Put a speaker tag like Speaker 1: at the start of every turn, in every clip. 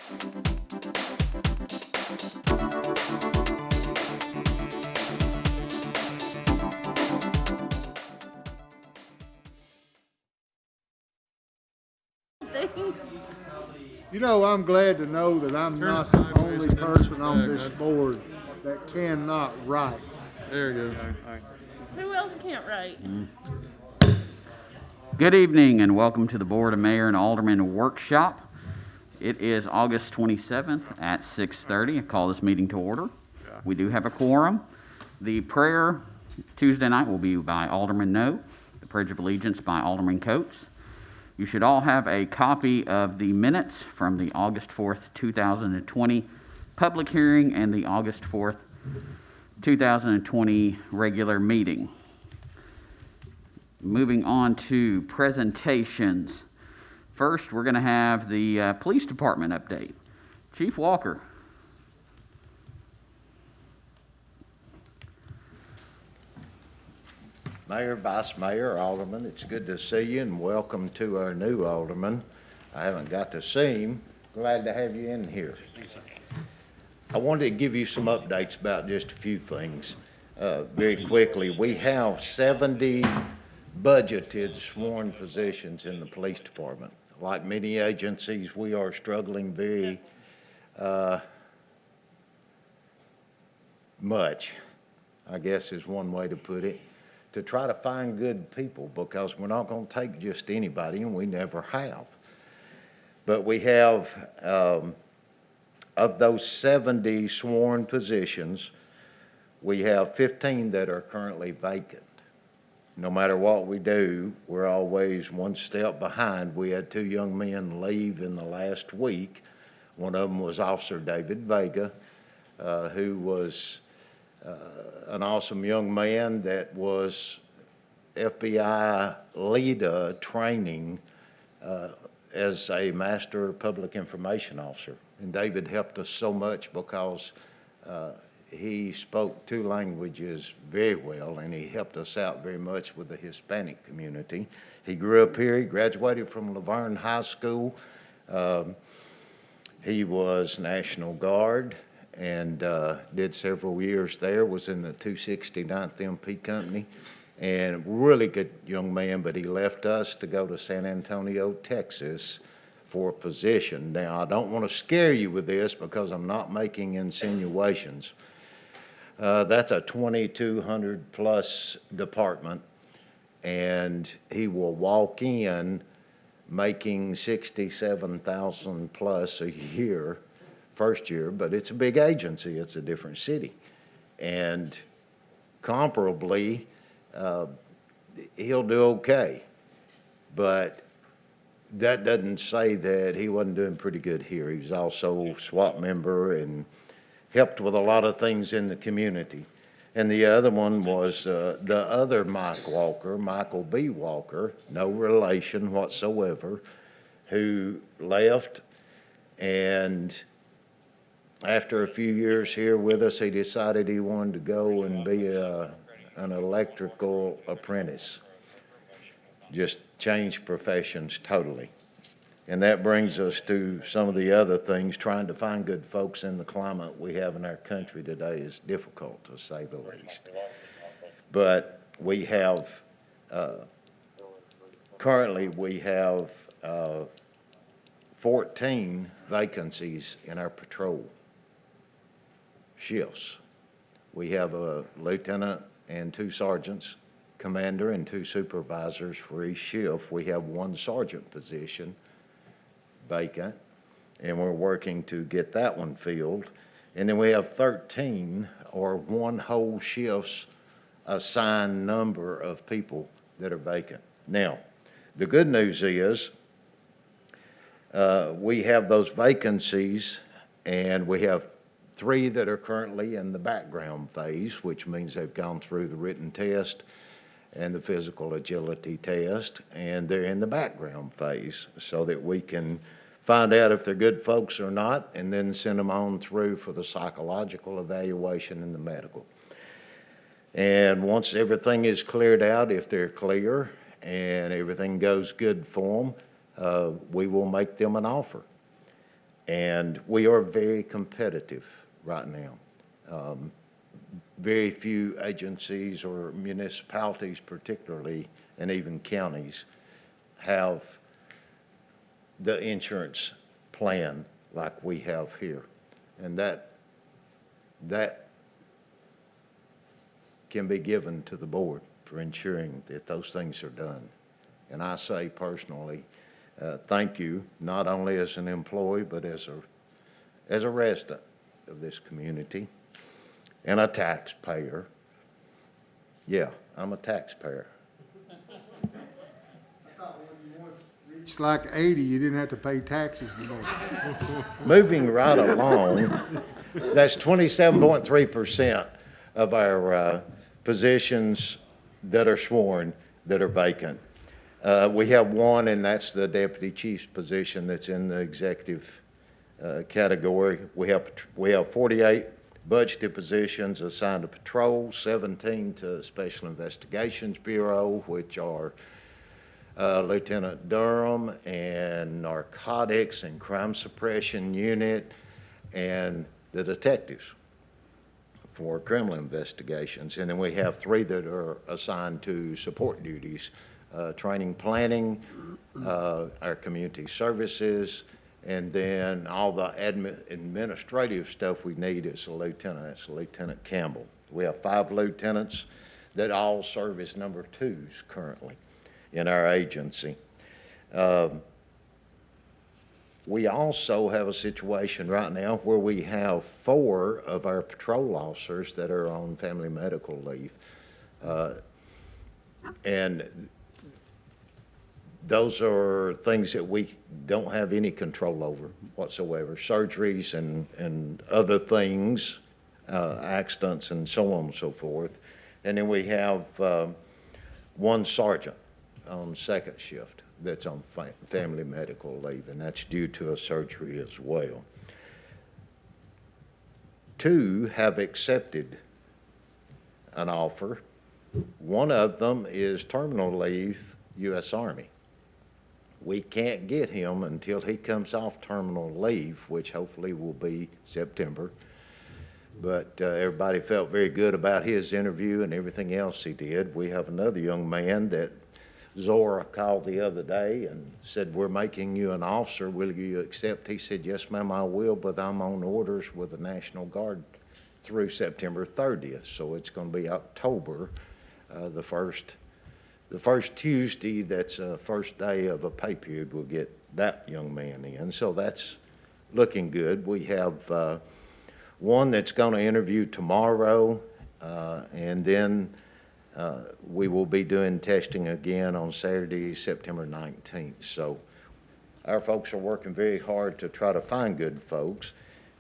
Speaker 1: Things.
Speaker 2: You know, I'm glad to know that I'm not the only person on this board that cannot write.
Speaker 3: There you go.
Speaker 1: Who else can't write?
Speaker 4: Good evening and welcome to the Board of Mayor and Aldermen Workshop. It is August 27th at 6:30. I call this meeting to order. We do have a quorum. The prayer Tuesday night will be by Alderman No, the Pledge of Allegiance by Alderman Coates. You should all have a copy of the minutes from the August 4th, 2020 public hearing and the August 4th, 2020 regular meeting. Moving on to presentations. First, we're going to have the police department update. Chief Walker.
Speaker 5: Mayor, Vice Mayor, Alderman, it's good to see you and welcome to our new Alderman. I haven't got to see him. Glad to have you in here. I wanted to give you some updates about just a few things very quickly. We have 70 budgeted sworn positions in the police department. Like many agencies, we are struggling very much, I guess is one way to put it, to try to find good people, because we're not going to take just anybody, and we never have. But we have, of those 70 sworn positions, we have 15 that are currently vacant. No matter what we do, we're always one step behind. We had 2 young men leave in the last week. One of them was Officer David Vega, who was an awesome young man that was FBI leader training as a master public information officer. And David helped us so much because he spoke 2 languages very well, and he helped us out very much with the Hispanic community. He grew up here. He graduated from Laverne High School. He was National Guard and did several years there, was in the 269th MP Company, and really good young man, but he left us to go to San Antonio, Texas for a position. Now, I don't want to scare you with this because I'm not making insinuations. That's a 2,200 plus department, and he will walk in making 67,000 plus a year first year, but it's a big agency. It's a different city. And comparably, he'll do okay. But that doesn't say that he wasn't doing pretty good here. He was also a SWAT member and helped with a lot of things in the community. And the other one was the other Mike Walker, Michael B. Walker, no relation whatsoever, who left, and after a few years here with us, he decided he wanted to go and be an electrical apprentice. Just change professions totally. And that brings us to some of the other things. Trying to find good folks in the climate we have in our country today is difficult, to say the least. But we have, currently we have 14 vacancies in our patrol shifts. We have a lieutenant and 2 sergeants, commander and 2 supervisors for each shift. We have 1 sergeant position vacant, and we're working to get that one filled. And then we have 13 or 1 whole shift's assigned number of people that are vacant. Now, the good news is we have those vacancies, and we have 3 that are currently in the background phase, which means they've gone through the written test and the physical agility test, and they're in the background phase so that we can find out if they're good folks or not, and then send them on through for the psychological evaluation and the medical. And once everything is cleared out, if they're clear and everything goes good for them, we will make them an offer. And we are very competitive right now. Very few agencies or municipalities particularly, and even counties, have the insurance plan like we have here. And that can be given to the board for ensuring that those things are done. And I say personally, thank you, not only as an employee, but as a resident of this community and a taxpayer. Yeah, I'm a taxpayer.
Speaker 2: It's like 80, you didn't have to pay taxes anymore.
Speaker 5: Moving right along, that's 27.3% of our positions that are sworn that are vacant. We have one, and that's the deputy chief's position that's in the executive category. We have 48 budgeted positions assigned to patrol, 17 to Special Investigations Bureau, which are Lieutenant Durham and Narcotics and Crime Suppression Unit, and the detectives for criminal investigations. And then we have 3 that are assigned to support duties, training planning, our community services, and then all the administrative stuff we need is a lieutenant. That's Lieutenant Campbell. We have 5 lieutenants that all serve as number 2s currently in our agency. We also have a situation right now where we have 4 of our patrol officers that are on family medical leave. And those are things that we don't have any control over whatsoever, surgeries and other things, accidents and so on and so forth. And then we have 1 sergeant on second shift that's on family medical leave, and that's due to a surgery as well. 2 have accepted an offer. 1 of them is terminal leave, U.S. Army. We can't get him until he comes off terminal leave, which hopefully will be September. But everybody felt very good about his interview and everything else he did. We have another young man that Zora called the other day and said, "We're making you an officer. Will you accept?" He said, "Yes, ma'am, I will, but I'm on orders with the National Guard through September 30th. So it's going to be October, the first Tuesday, that's the first day of a pay period, we'll get that young man in. So that's looking good. We have 1 that's going to interview tomorrow, and then we will be doing testing again on Saturday, September 19th. So our folks are working very hard to try to find good folks.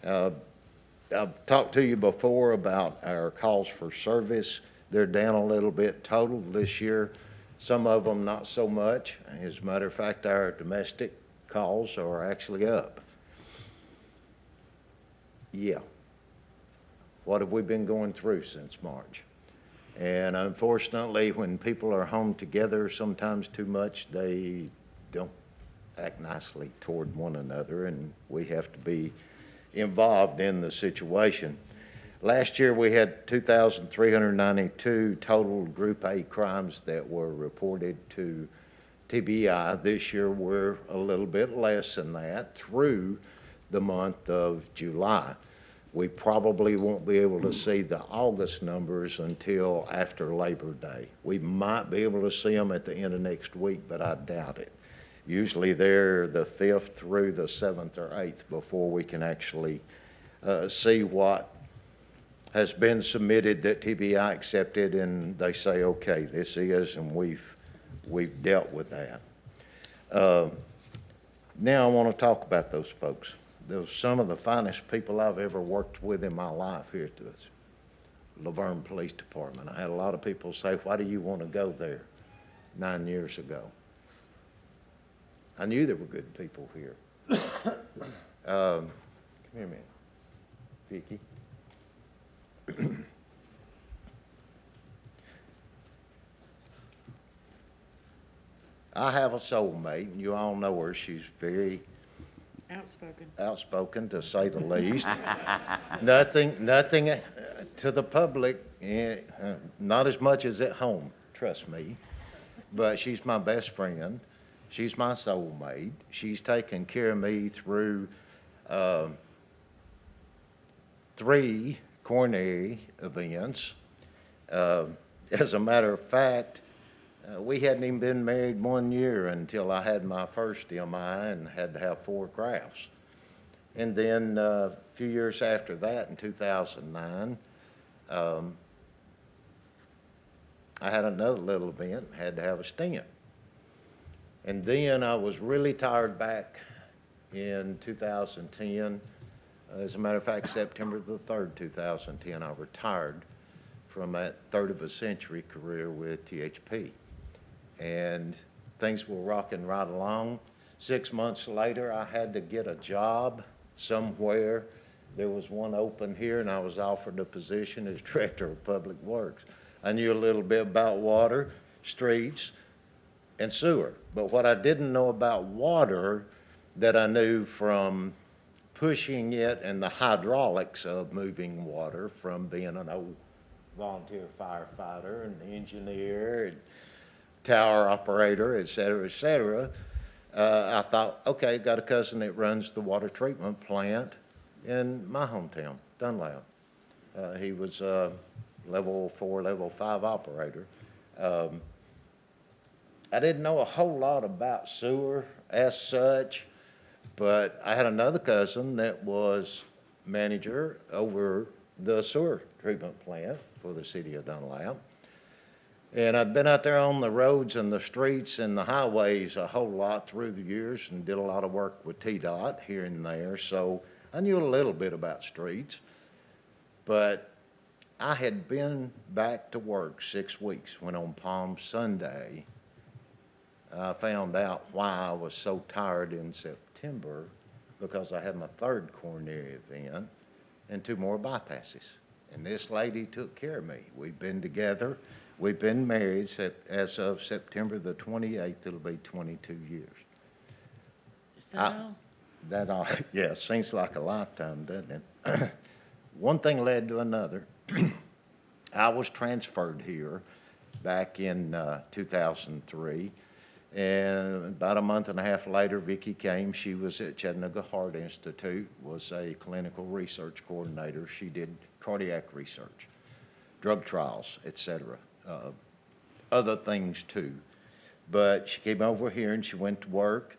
Speaker 5: I've talked to you before about our calls for service. They're down a little bit total this year. Some of them not so much. As a matter of fact, our domestic calls are actually up. Yeah. What have we been going through since March? And unfortunately, when people are home together sometimes too much, they don't act nicely toward one another, and we have to be involved in the situation. Last year, we had 2,392 total Group A crimes that were reported to TBI. This year, we're a little bit less than that through the month of July. We probably won't be able to see the August numbers until after Labor Day. We might be able to see them at the end of next week, but I doubt it. Usually they're the 5th through the 7th or 8th before we can actually see what has been submitted that TBI accepted, and they say, okay, this is, and we've dealt with that. Now I want to talk about those folks. Those some of the finest people I've ever worked with in my life here at the Vergne Police Department. I had a lot of people say, "Why do you want to go there?" 9 years ago. I knew there were good people here. Come here a minute, Vicki. I have a soulmate, and you all know her. She's very outspoken to say the least. Nothing to the public, not as much as at home, trust me. But she's my best friend. She's my soulmate. She's taken care of me through 3 coronary events. As a matter of fact, we hadn't even been married 1 year until I had my first MI and had to have 4 grafts. And then a few years after that, in 2009, I had another little event, had to have a stent. And then I was really tired back in 2010. As a matter of fact, September the 3rd, 2010, I retired from that third of a century career with THP. And things were rocking right along. 6 months later, I had to get a job somewhere. There was one open here, and I was offered a position as Director of Public Works. I knew a little bit about water, streets, and sewer. But what I didn't know about water that I knew from pushing it and the hydraulics of moving water from being an old volunteer firefighter and engineer and tower operator, et cetera, I thought, okay, got a cousin that runs the water treatment plant in my hometown, Dunlap. He was a level 4, level 5 operator. I didn't know a whole lot about sewer as such, but I had another cousin that was manager over the sewer treatment plant for the city of Dunlap. And I'd been out there on the roads and the streets and the highways a whole lot through the years and did a lot of work with TDOT here and there, so I knew a little bit about streets. But I had been back to work 6 weeks when on Palm Sunday, I found out why I was so tired in September, because I had my 3rd coronary event and 2 more bypasses. And this lady took care of me. We've been together. We've been married as of September the 28th. It'll be 22 years.
Speaker 1: Is that all?
Speaker 5: Yeah, seems like a lifetime, doesn't it? One thing led to another. I was transferred here back in 2003. And about a month and a half later, Vicki came. She was at Chattanooga Heart Institute, was a clinical research coordinator. She did cardiac research, drug trials, et cetera, other things too. But she came over here and she went to work.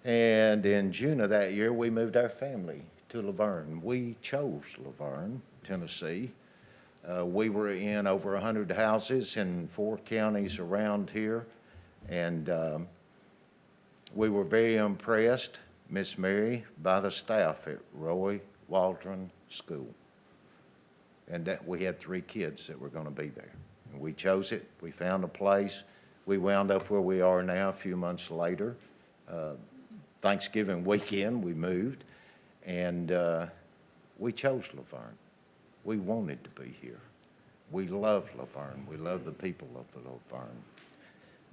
Speaker 5: And in June of that year, we moved our family to Laverne. We chose Laverne, Tennessee. We were in over 100 houses in 4 counties around here. And we were very impressed, Miss Mary, by the staff at Roy Waldron School. And that we had 3 kids that were going to be there. And we chose it. We found a place. We wound up where we are now a few months later. Thanksgiving weekend, we moved. And we chose Laverne. We wanted to be here. We love Laverne. We love the people of Laverne.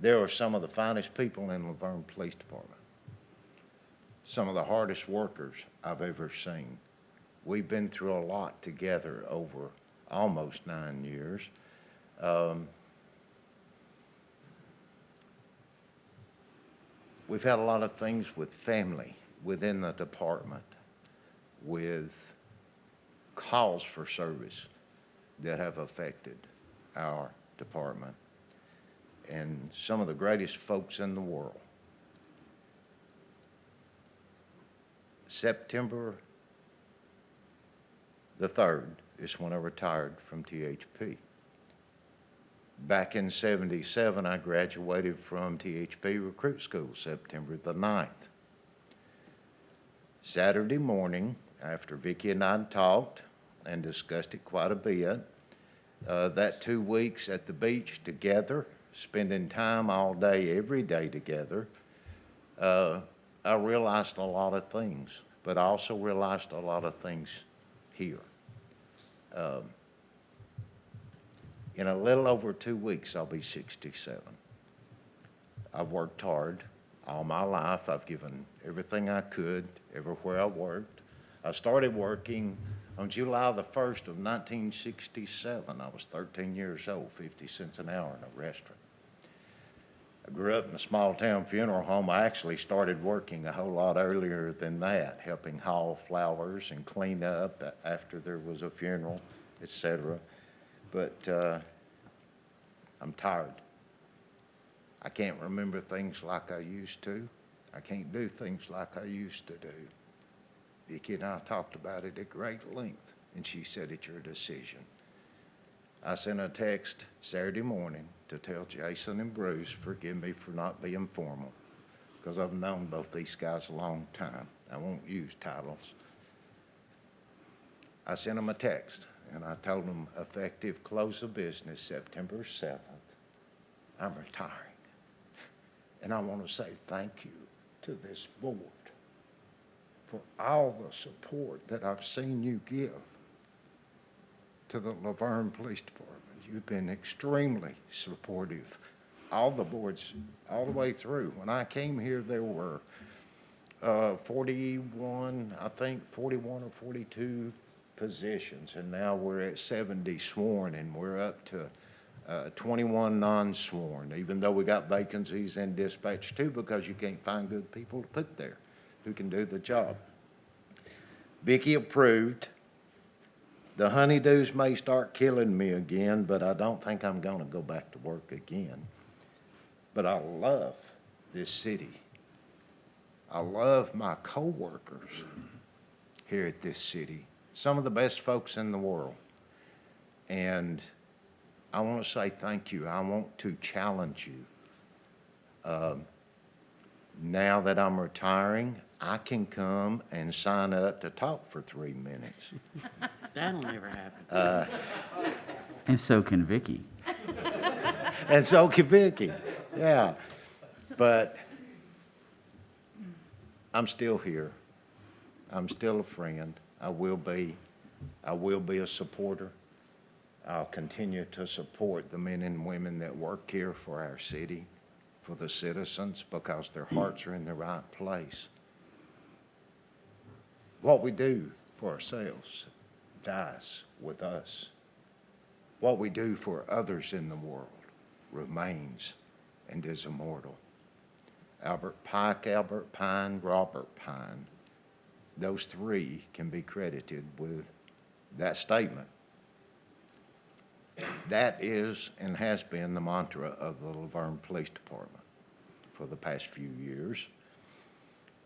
Speaker 5: There are some of the finest people in Laverne Police Department. Some of the hardest workers I've ever seen. We've been through a lot together over almost 9 years. We've had a lot of things with family within the department, with calls for service that have affected our department. And some of the greatest folks in the world. September the 3rd is when I retired from THP. Back in '77, I graduated from THP Recruit School, September the 9th. Saturday morning, after Vicki and I talked and discussed it quite a bit, that 2 weeks at the beach together, spending time all day, every day together, I realized a lot of things, but I also realized a lot of things here. In a little over 2 weeks, I'll be 67. I've worked hard all my life. I've given everything I could, everywhere I worked. I started working on July the 1st of 1967. I was 13 years old, 50 cents an hour in a restaurant. I grew up in a small-town funeral home. I actually started working a whole lot earlier than that, helping haul flowers and clean up after there was a funeral, etc. But I'm tired. I can't remember things like I used to. I can't do things like I used to do. Vicki and I talked about it at great length, and she said, it's your decision. I sent a text Saturday morning to tell Jason and Bruce, forgive me for not being formal, because I've known both these guys a long time. I won't use titles. I sent them a text, and I told them effective close of business September 7th, I'm retiring. And I want to say thank you to this board for all the support that I've seen you give to the Vergne Police Department. You've been extremely supportive. All the boards, all the way through. When I came here, there were 41 or 42 positions, and now we're at 70 sworn, and we're up to 21 non-sworn, even though we got vacancies in dispatch too, because you can't find good people to put there who can do the job. Vicki approved. The honeydews may start killing me again, but I don't think I'm going to go back to work again. But I love this city. I love my coworkers here at this city, some of the best folks in the world. And I want to say thank you. I want to challenge you. Now that I'm retiring, I can come and sign up to talk for 3 minutes.
Speaker 3: That'll never happen.
Speaker 4: And so can Vicki.
Speaker 5: And so can Vicki, yeah. But I'm still here. I'm still a friend. I will be a supporter. I'll continue to support the men and women that work here for our city, for the citizens, because their hearts are in the right place. What we do for ourselves dies with us. What we do for others in the world remains and is immortal. Albert Pike, Albert Pine, Robert Pine, those three can be credited with that statement. That is and has been the mantra of the Vergne Police Department for the past few years.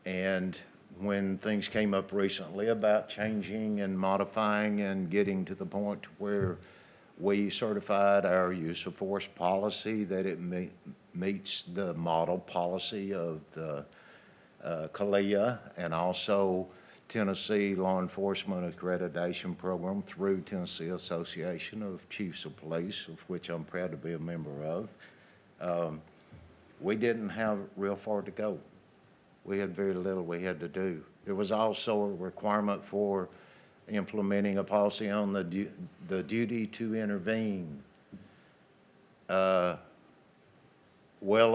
Speaker 5: And when things came up recently about changing and modifying and getting to the point where we certified our use of force policy, that it meets the model policy of the CALEA and also Tennessee Law Enforcement Accreditation Program through Tennessee Association of Chiefs of Police, of which I'm proud to be a member of. We didn't have real far to go. We had very little we had to do. There was also a requirement for implementing a policy on the duty to intervene. Well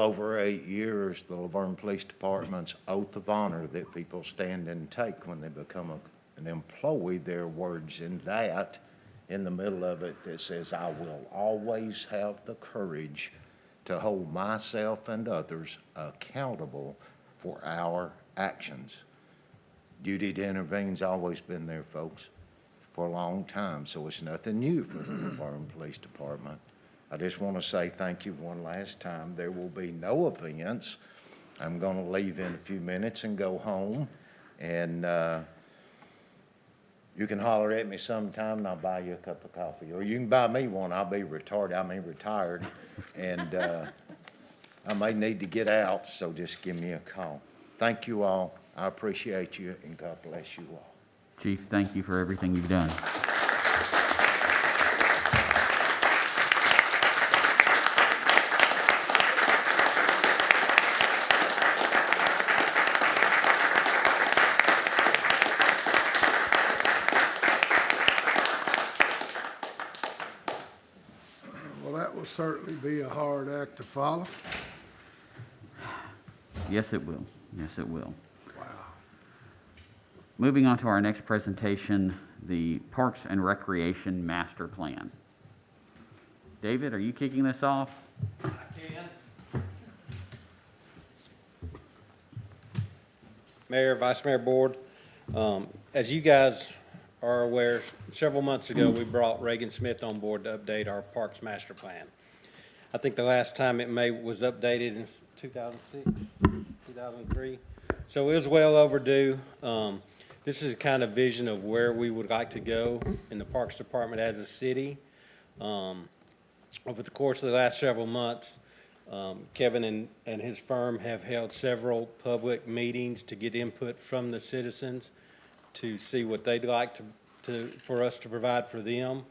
Speaker 5: over 8 years, the Vergne Police Department's oath of honor that people stand and take when they become an employee, there are words in that, in the middle of it, that says, I will always have the courage to hold myself and others accountable for our actions. Duty to intervene's always been there, folks, for a long time, so it's nothing new for the Vergne Police Department. I just want to say thank you one last time. There will be no events. I'm going to leave in a few minutes and go home, and you can holler at me sometime and I'll buy you a cup of coffee, or you can buy me one. I'll be retired, and I may need to get out, so just give me a call. Thank you all. I appreciate you, and God bless you all.
Speaker 4: Chief, thank you for everything you've done.
Speaker 2: Well, that will certainly be a hard act to follow.
Speaker 4: Yes, it will. Yes, it will. Wow. Moving on to our next presentation, the Parks and Recreation Master Plan. David, are you kicking this off?
Speaker 6: I can. Mayor, Vice Mayor Board, as you guys are aware, several months ago, we brought Reagan Smith on board to update our Parks Master Plan. I think the last time it was updated in 2006, 2003. So it was well overdue. This is a kind of vision of where we would like to go in the Parks Department as a city. Over the course of the last several months, Kevin and his firm have held several public meetings to get input from the citizens to see what they'd like for us to provide for them.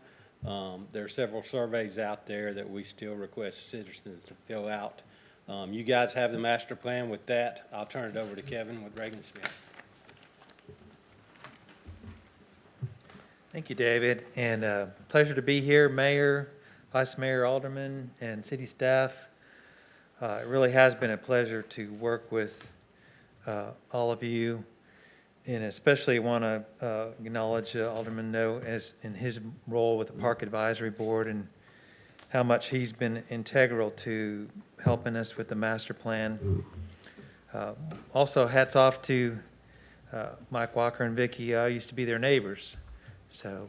Speaker 6: There are several surveys out there that we still request citizens to fill out. You guys have the master plan. With that, I'll turn it over to Kevin with Reagan Smith.
Speaker 7: Thank you, David, and pleasure to be here, Mayor, Vice Mayor Alderman, and city staff. It really has been a pleasure to work with all of you, and especially want to acknowledge Alderman No as in his role with the Park Advisory Board and how much he's been integral to helping us with the master plan. Also, hats off to Mike Walker and Vicky. I used to be their neighbors. So,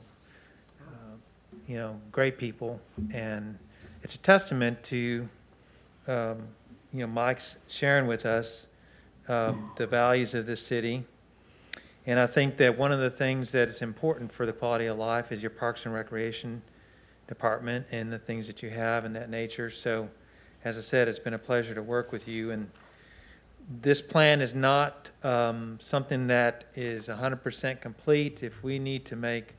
Speaker 7: great people, and it's a testament to, Mike's sharing with us the values of this city. And I think that one of the things that is important for the quality of life is your Parks and Recreation Department and the things that you have in that nature. So, as I said, it's been a pleasure to work with you. And this plan is not something that is 100% complete. If we need to make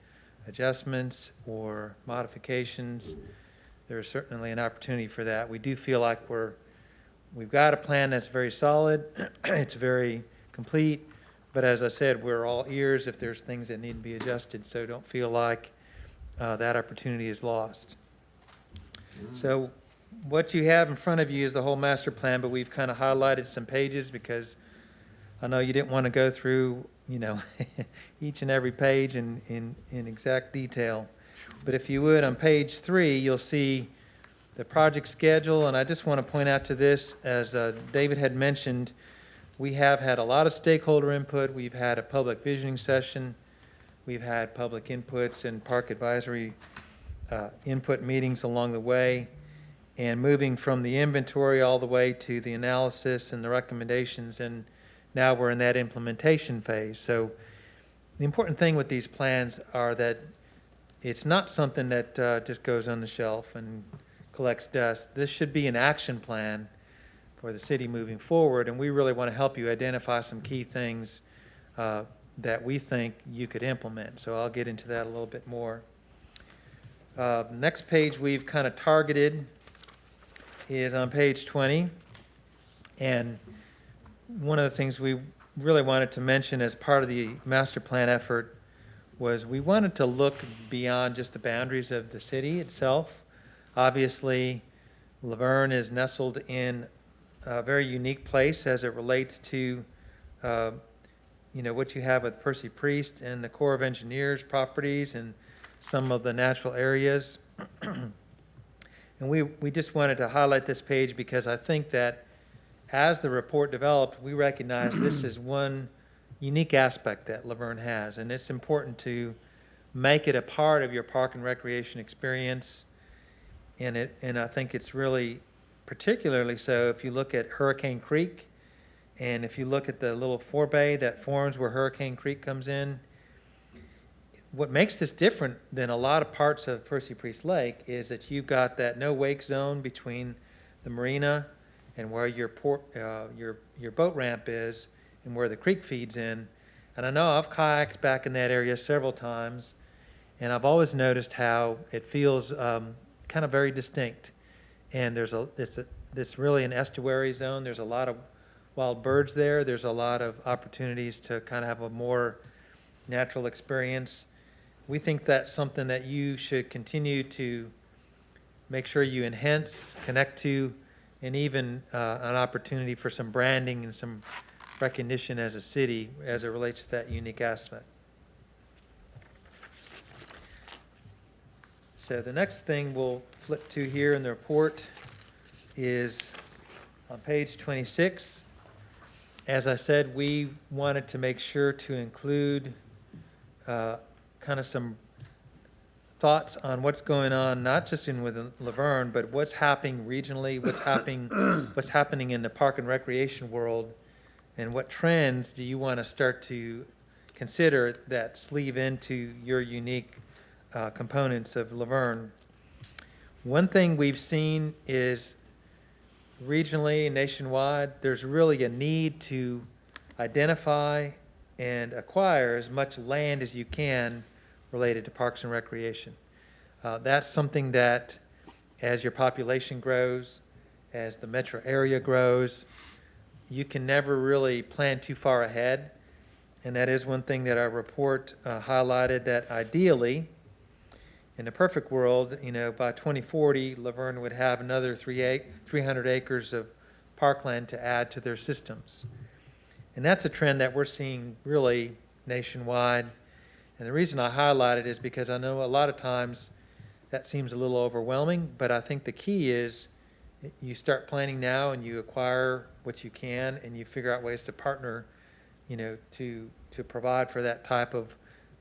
Speaker 7: adjustments or modifications, there is certainly an opportunity for that. We do feel like we've got a plan that's very solid. It's very complete. But as I said, we're all ears if there's things that need to be adjusted. So don't feel like that opportunity is lost. So what you have in front of you is the whole master plan, but we've kind of highlighted some pages because I know you didn't want to go through, each and every page in exact detail. But if you would, on page 3, you'll see the project schedule. And I just want to point out to this, as David had mentioned, we have had a lot of stakeholder input. We've had a public visioning session. We've had public inputs and park advisory input meetings along the way. And moving from the inventory all the way to the analysis and the recommendations, and now we're in that implementation phase. So the important thing with these plans are that it's not something that just goes on the shelf and collects dust. This should be an action plan for the city moving forward, and we really want to help you identify some key things that we think you could implement. So I'll get into that a little bit more. Next page we've kind of targeted is on page 20. And one of the things we really wanted to mention as part of the master plan effort was we wanted to look beyond just the boundaries of the city itself. Obviously, Laverne is nestled in a very unique place as it relates to, what you have with Percy Priest and the Corps of Engineers properties and some of the natural areas. And we just wanted to highlight this page because I think that as the report developed, we recognize this is one unique aspect that Laverne has, and it's important to make it a part of your park and recreation experience. And I think it's really particularly so if you look at Hurricane Creek, and if you look at the little forebay that forms where Hurricane Creek comes in. What makes this different than a lot of parts of Percy Priest Lake is that you've got that no wake zone between the marina and where your boat ramp is and where the creek feeds in. And I know I've kayaked back in that area several times, and I've always noticed how it feels kind of very distinct. And this really an estuary zone. There's a lot of wild birds there. There's a lot of opportunities to kind of have a more natural experience. We think that's something that you should continue to make sure you enhance, connect to, and even an opportunity for some branding and some recognition as a city as it relates to that unique aspect. So the next thing we'll flip to here in the report is on page 26. As I said, we wanted to make sure to include kind of some thoughts on what's going on, not just with Laverne, but what's happening regionally, what's happening in the park and recreation world, and what trends do you want to start to consider that sleeve into your unique components of Laverne. One thing we've seen is regionally and nationwide, there's really a need to identify and acquire as much land as you can related to parks and recreation. That's something that, as your population grows, as the metro area grows, you can never really plan too far ahead. And that is one thing that our report highlighted, that ideally, in a perfect world, by 2040, Laverne would have another 300 acres of parkland to add to their systems. And that's a trend that we're seeing really nationwide. And the reason I highlight it is because I know a lot of times that seems a little overwhelming, but I think the key is you start planning now and you acquire what you can and you figure out ways to partner, to provide for that type of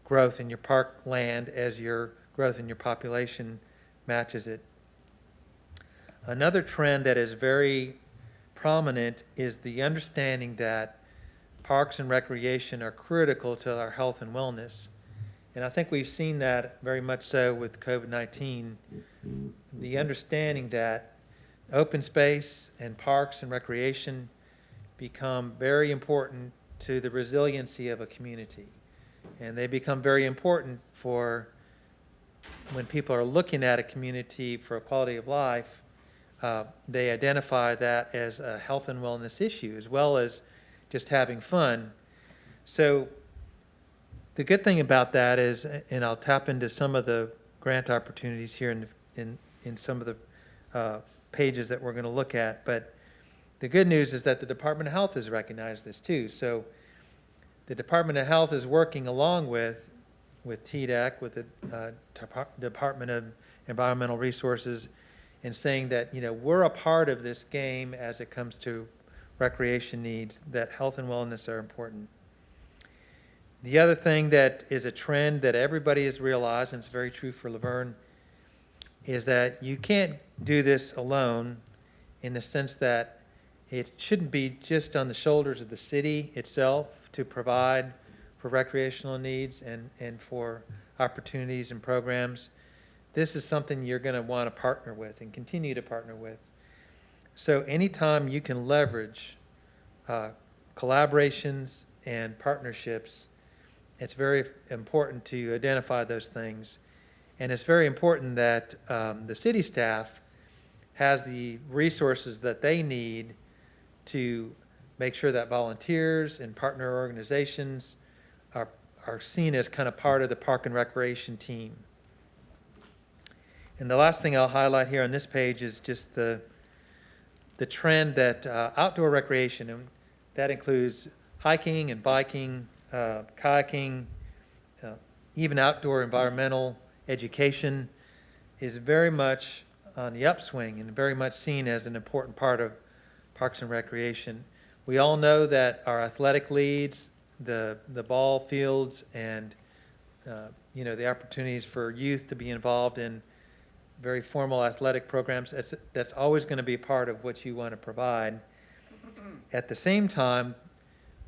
Speaker 7: growth in your park land as your growth in your population matches it. Another trend that is very prominent is the understanding that parks and recreation are critical to our health and wellness. And I think we've seen that very much so with COVID-19. The understanding that open space and parks and recreation become very important to the resiliency of a community. And they become very important for when people are looking at a community for a quality of life, they identify that as a health and wellness issue as well as just having fun. So the good thing about that is, and I'll tap into some of the grant opportunities here in some of the pages that we're going to look at, but the good news is that the Department of Health has recognized this too. So the Department of Health is working along with TDEC, with the Department of Environmental Resources, and saying that, we're a part of this game as it comes to recreation needs, that health and wellness are important. The other thing that is a trend that everybody has realized, and it's very true for Laverne, is that you can't do this alone, in the sense that it shouldn't be just on the shoulders of the city itself to provide for recreational needs and for opportunities and programs. This is something you're going to want to partner with and continue to partner with. So anytime you can leverage collaborations and partnerships, it's very important to identify those things. And it's very important that the city staff has the resources that they need to make sure that volunteers and partner organizations are seen as kind of part of the park and recreation team. And the last thing I'll highlight here on this page is just the trend that outdoor recreation, and that includes hiking and biking, kayaking, even outdoor environmental education, is very much on the upswing and very much seen as an important part of parks and recreation. We all know that our athletic leads, the ball fields, and the opportunities for youth to be involved in very formal athletic programs, that's always going to be a part of what you want to provide. At the same time,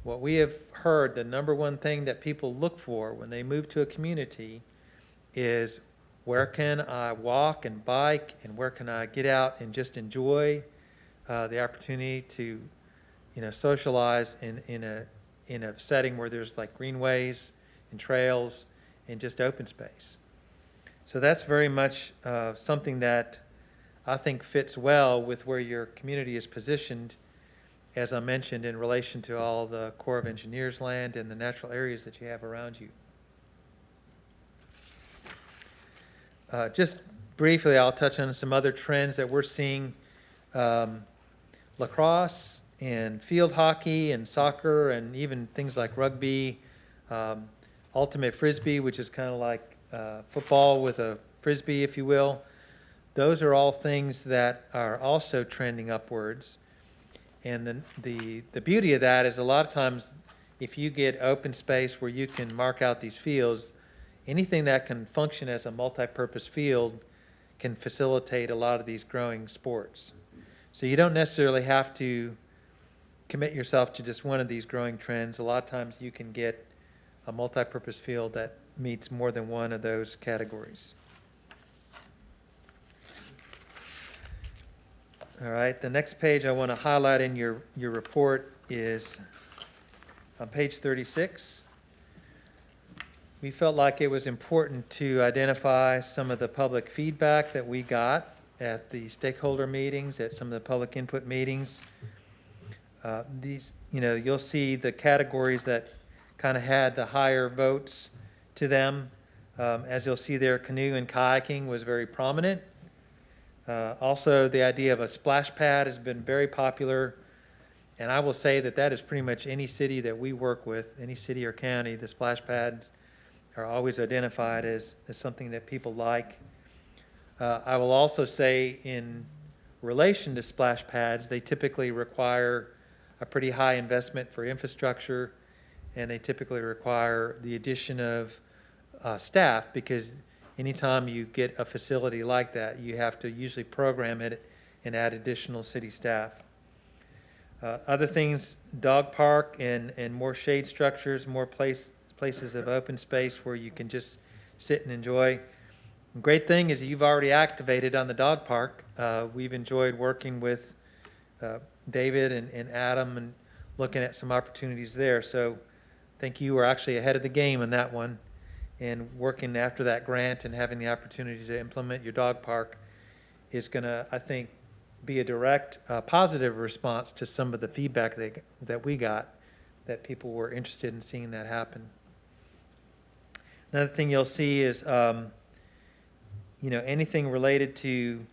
Speaker 7: what we have heard, the number one thing that people look for when they move to a community is, where can I walk and bike, and where can I get out and just enjoy the opportunity to socialize in a setting where there's like greenways and trails and just open space. So that's very much something that I think fits well with where your community is positioned, as I mentioned, in relation to all the Corps of Engineers land and the natural areas that you have around you. Just briefly, I'll touch on some other trends that we're seeing. lacrosse and field hockey and soccer and even things like rugby, ultimate frisbee, which is kind of like football with a frisbee, if you will. Those are all things that are also trending upwards. And the beauty of that is a lot of times if you get open space where you can mark out these fields, anything that can function as a multi-purpose field can facilitate a lot of these growing sports. So you don't necessarily have to commit yourself to just one of these growing trends. A lot of times you can get a multi-purpose field that meets more than one of those categories. All right, the next page I want to highlight in your report is on page 36. We felt like it was important to identify some of the public feedback that we got at the stakeholder meetings, at some of the public input meetings. These, you'll see the categories that kind of had the higher votes to them. As you'll see there, canoe and kayaking was very prominent. Also, the idea of a splash pad has been very popular. And I will say that that is pretty much any city that we work with, any city or county, the splash pads are always identified as something that people like. I will also say in relation to splash pads, they typically require a pretty high investment for infrastructure, and they typically require the addition of staff, because anytime you get a facility like that, you have to usually program it and add additional city staff. Other things, dog park and more shade structures, more places of open space where you can just sit and enjoy. The great thing is you've already activated on the dog park. We've enjoyed working with David and Adam and looking at some opportunities there. So I think you were actually ahead of the game on that one, and working after that grant and having the opportunity to implement your dog park is going to, I think, be a direct positive response to some of the feedback that we got, that people were interested in seeing that happen. Another thing you'll see is, anything related to,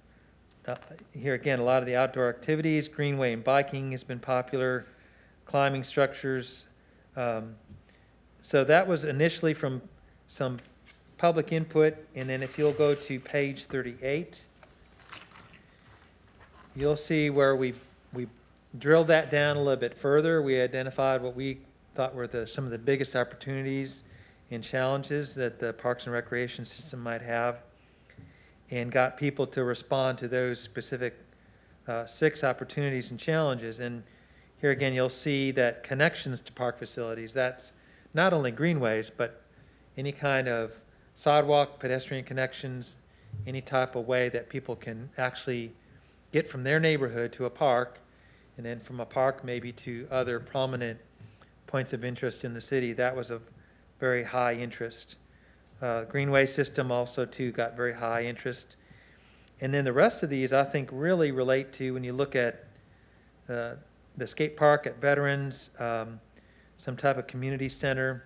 Speaker 7: here again, a lot of the outdoor activities, greenway and biking has been popular, climbing structures. So that was initially from some public input, and then if you'll go to page 38, you'll see where we drilled that down a little bit further. We identified what we thought were some of the biggest opportunities and challenges that the Parks and Recreation system might have, and got people to respond to those specific 6 opportunities and challenges. And here again, you'll see that connections to park facilities, that's not only greenways, but any kind of sidewalk, pedestrian connections, any type of way that people can actually get from their neighborhood to a park, and then from a park maybe to other prominent points of interest in the city. That was a very high interest. Greenway system also too got very high interest. And then the rest of these I think really relate to when you look at the skate park at Veterans, some type of community center,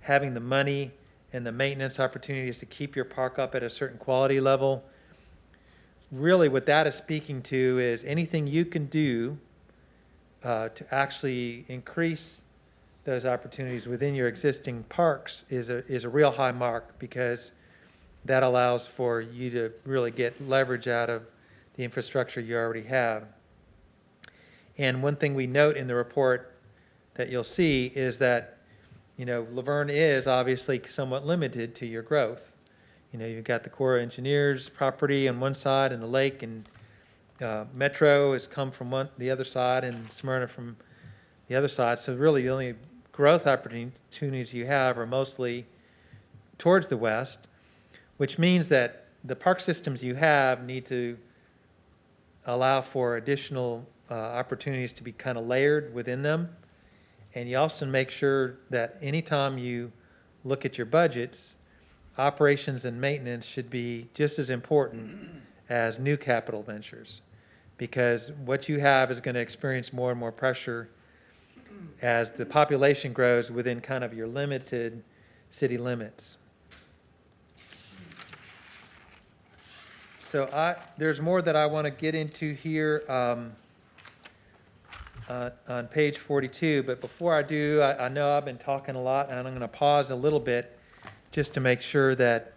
Speaker 7: having the money and the maintenance opportunities to keep your park up at a certain quality level. Really what that is speaking to is anything you can do to actually increase those opportunities within your existing parks is a real high mark, because that allows for you to really get leverage out of the infrastructure you already have. And one thing we note in the report that you'll see is that, Laverne is obviously somewhat limited to your growth. You've got the Corps of Engineers property on one side and the lake, and Metro has come from the other side, and Smyrna from the other side. So really the only growth opportunities you have are mostly towards the west, which means that the park systems you have need to allow for additional opportunities to be kind of layered within them. And you also make sure that anytime you look at your budgets, operations and maintenance should be just as important as new capital ventures, because what you have is going to experience more and more pressure as the population grows within kind of your limited city limits. So there's more that I want to get into here on page 42, but before I do, I know I've been talking a lot, and I'm going to pause a little bit just to make sure that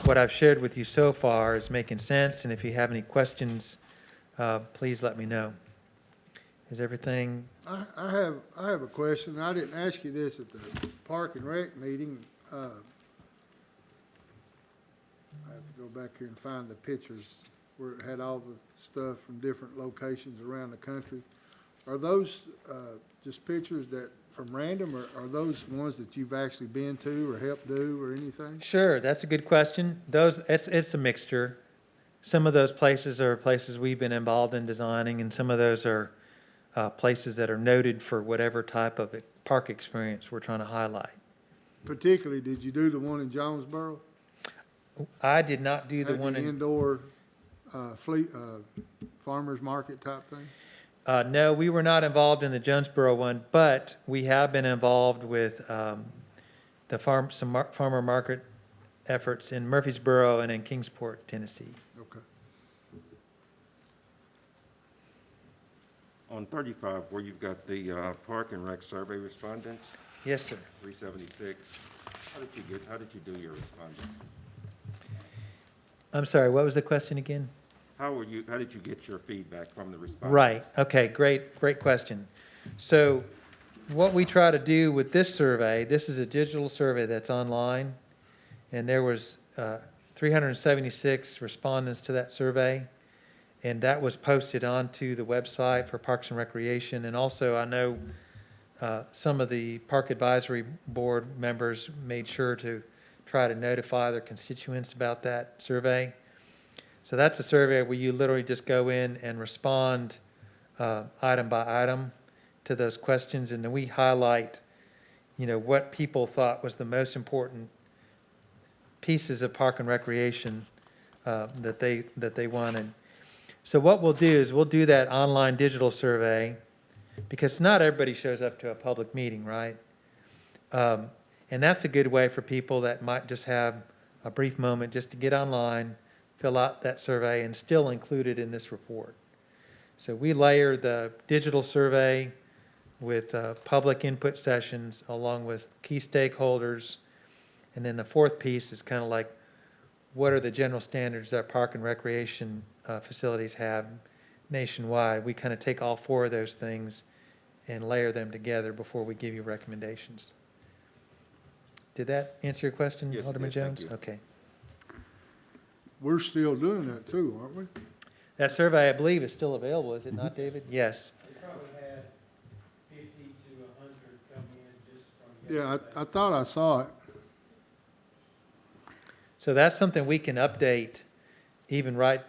Speaker 7: what I've shared with you so far is making sense, and if you have any questions, please let me know. Is everything,
Speaker 2: I have a question. I didn't ask you this at the Park and Rec meeting. I have to go back here and find the pictures where it had all the stuff from different locations around the country. Are those just pictures that from random, or are those ones that you've actually been to or helped do or anything?
Speaker 7: Sure, that's a good question. It's a mixture. Some of those places are places we've been involved in designing, and some of those are places that are noted for whatever type of park experience we're trying to highlight.
Speaker 2: Particularly, did you do the one in Jonesboro?
Speaker 7: I did not do the
Speaker 2: Had
Speaker 7: one in,
Speaker 2: indoor farmer's market type thing?
Speaker 7: no, we were not involved in the Jonesboro one, but we have been involved with the farmer market efforts in Murfreesboro and in Kingsport, Tennessee.
Speaker 2: Okay.
Speaker 8: On 35, where you've got the Park and Rec survey respondents,
Speaker 7: Yes, sir.
Speaker 8: 376, how did you do your respondents?
Speaker 7: I'm sorry, what was the question again?
Speaker 8: How did you get your feedback from the respondents?
Speaker 7: Right, okay, great question. So what we try to do with this survey, this is a digital survey that's online, and there was 376 respondents to that survey, and that was posted onto the website for Parks and Recreation. And also, I know some of the Park Advisory Board members made sure to try to notify their constituents about that survey. So that's a survey where you literally just go in and respond item by item to those questions, and then we highlight, what people thought was the most important pieces of Park and Recreation that they wanted. So what we'll do is we'll do that online digital survey, because not everybody shows up to a public meeting, right? And that's a good way for people that might just have a brief moment just to get online, fill out that survey, and still include it in this report. So we layer the digital survey with public input sessions along with key stakeholders. And then the fourth piece is kind of like, what are the general standards that Park and Recreation facilities have nationwide? We kind of take all four of those things and layer them together before we give you recommendations. Did that answer your question,
Speaker 8: Yes, it
Speaker 7: Alderman
Speaker 8: did. Thank
Speaker 7: Jones?
Speaker 8: you.
Speaker 7: Okay.
Speaker 2: We're still doing that too, aren't we?
Speaker 7: That survey, I believe, is still available, is it not, David? Yes.
Speaker 6: They probably had 50 to 100 come in just from
Speaker 2: Yeah, I thought I saw it.
Speaker 7: So that's something we can update even right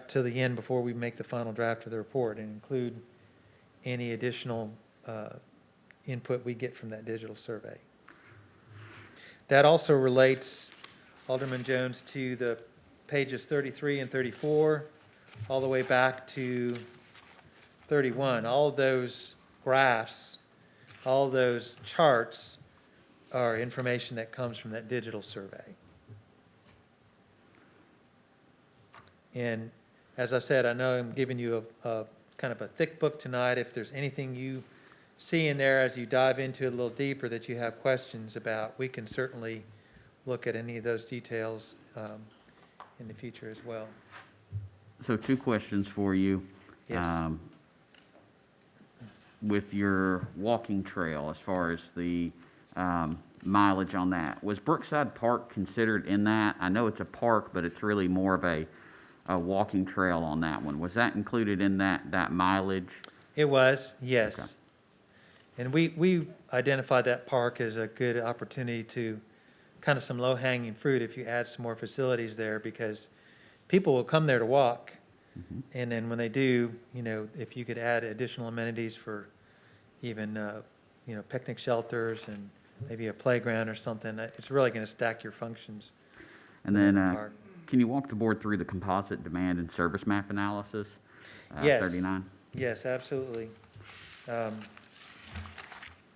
Speaker 7: to the end before we make the final draft of the report, and include any additional input we get from that digital survey. That also relates, Alderman Jones, to the pages 33 and 34, all the way back to 31. All of those graphs, all those charts are information that comes from that digital survey. And as I said, I know I'm giving you a kind of a thick book tonight. If there's anything you see in there as you dive into it a little deeper that you have questions about, we can certainly look at any of those details in the future as well.
Speaker 4: So 2 questions for you.
Speaker 7: Yes.
Speaker 4: With your walking trail, as far as the mileage on that, was Brookside Park considered in that? I know it's a park, but it's really more of a walking trail on that one. Was that included in that mileage?
Speaker 7: It was, yes.
Speaker 4: Okay.
Speaker 7: And we identified that park as a good opportunity to kind of some low-hanging fruit if you add some more facilities there, because people will come there to walk.
Speaker 4: Mm-hmm.
Speaker 7: And then when they do, if you could add additional amenities for even, picnic shelters and maybe a playground or something, it's really going to stack your functions.
Speaker 4: And
Speaker 7: within
Speaker 4: then,
Speaker 7: the park.
Speaker 4: can you walk the board through the composite demand and service map analysis?
Speaker 7: Yes.
Speaker 4: 39?
Speaker 7: Yes, absolutely.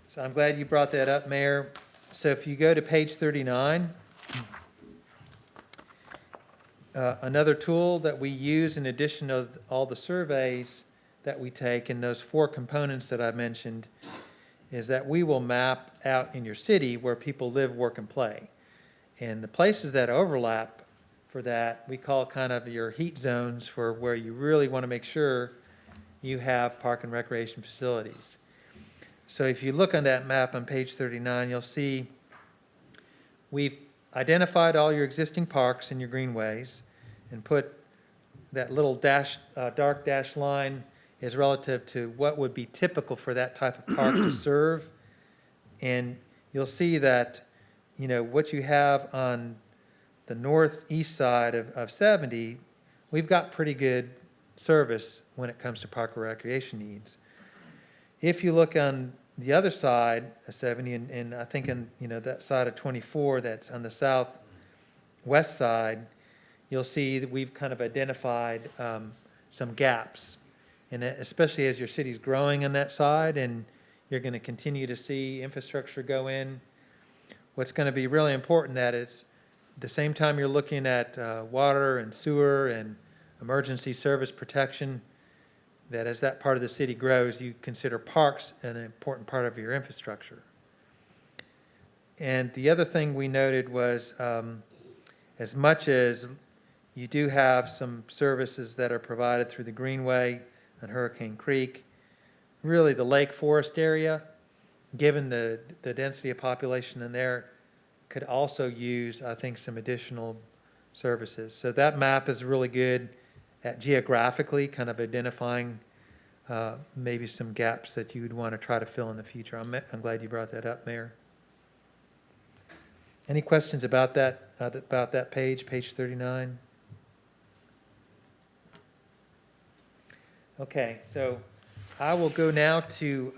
Speaker 7: So I'm glad you brought that up, Mayor. So if you go to page 39, Another tool that we use in addition to all the surveys that we take in those 4 components that I mentioned is that we will map out in your city where people live, work, and play. And the places that overlap for that, we call kind of your heat zones for where you really want to make sure you have park and recreation facilities. So if you look on that map on page 39, you'll see we've identified all your existing parks and your greenways and put that little dark dashed line is relative to what would be typical for that type of park to serve. And you'll see that, what you have on the northeast side of 70, we've got pretty good service when it comes to park and recreation needs. If you look on the other side of 70, and I think on, that side of 24 that's on the southwest side, you'll see that we've kind of identified some gaps. And especially as your city's growing on that side and you're going to continue to see infrastructure go in, what's going to be really important that is at the same time you're looking at water and sewer and emergency service protection, that as that part of the city grows, you consider parks an important part of your infrastructure. And the other thing we noted was as much as you do have some services that are provided through the Greenway and Hurricane Creek, really the Lake Forest area, given the density of population in there, could also use, I think, some additional services. So that map is really good at geographically kind of identifying maybe some gaps that you would want to try to fill in the future. I'm glad you brought that up, Mayor. Any questions about that page 39? Okay, so I will go now to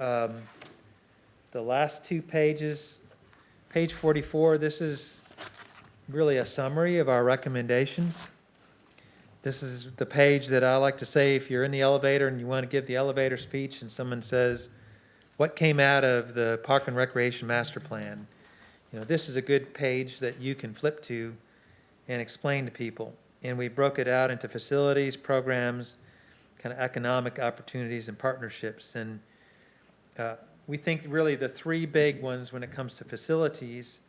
Speaker 7: the last 2 pages. Page 44, this is really a summary of our recommendations. This is the page that I like to say if you're in the elevator and you want to give the elevator speech and someone says, what came out of the Park and Recreation Master Plan? This is a good page that you can flip to and explain to people. And we broke it out into facilities, programs, kind of economic opportunities and partnerships. And we think really the 3 big ones when it comes to facilities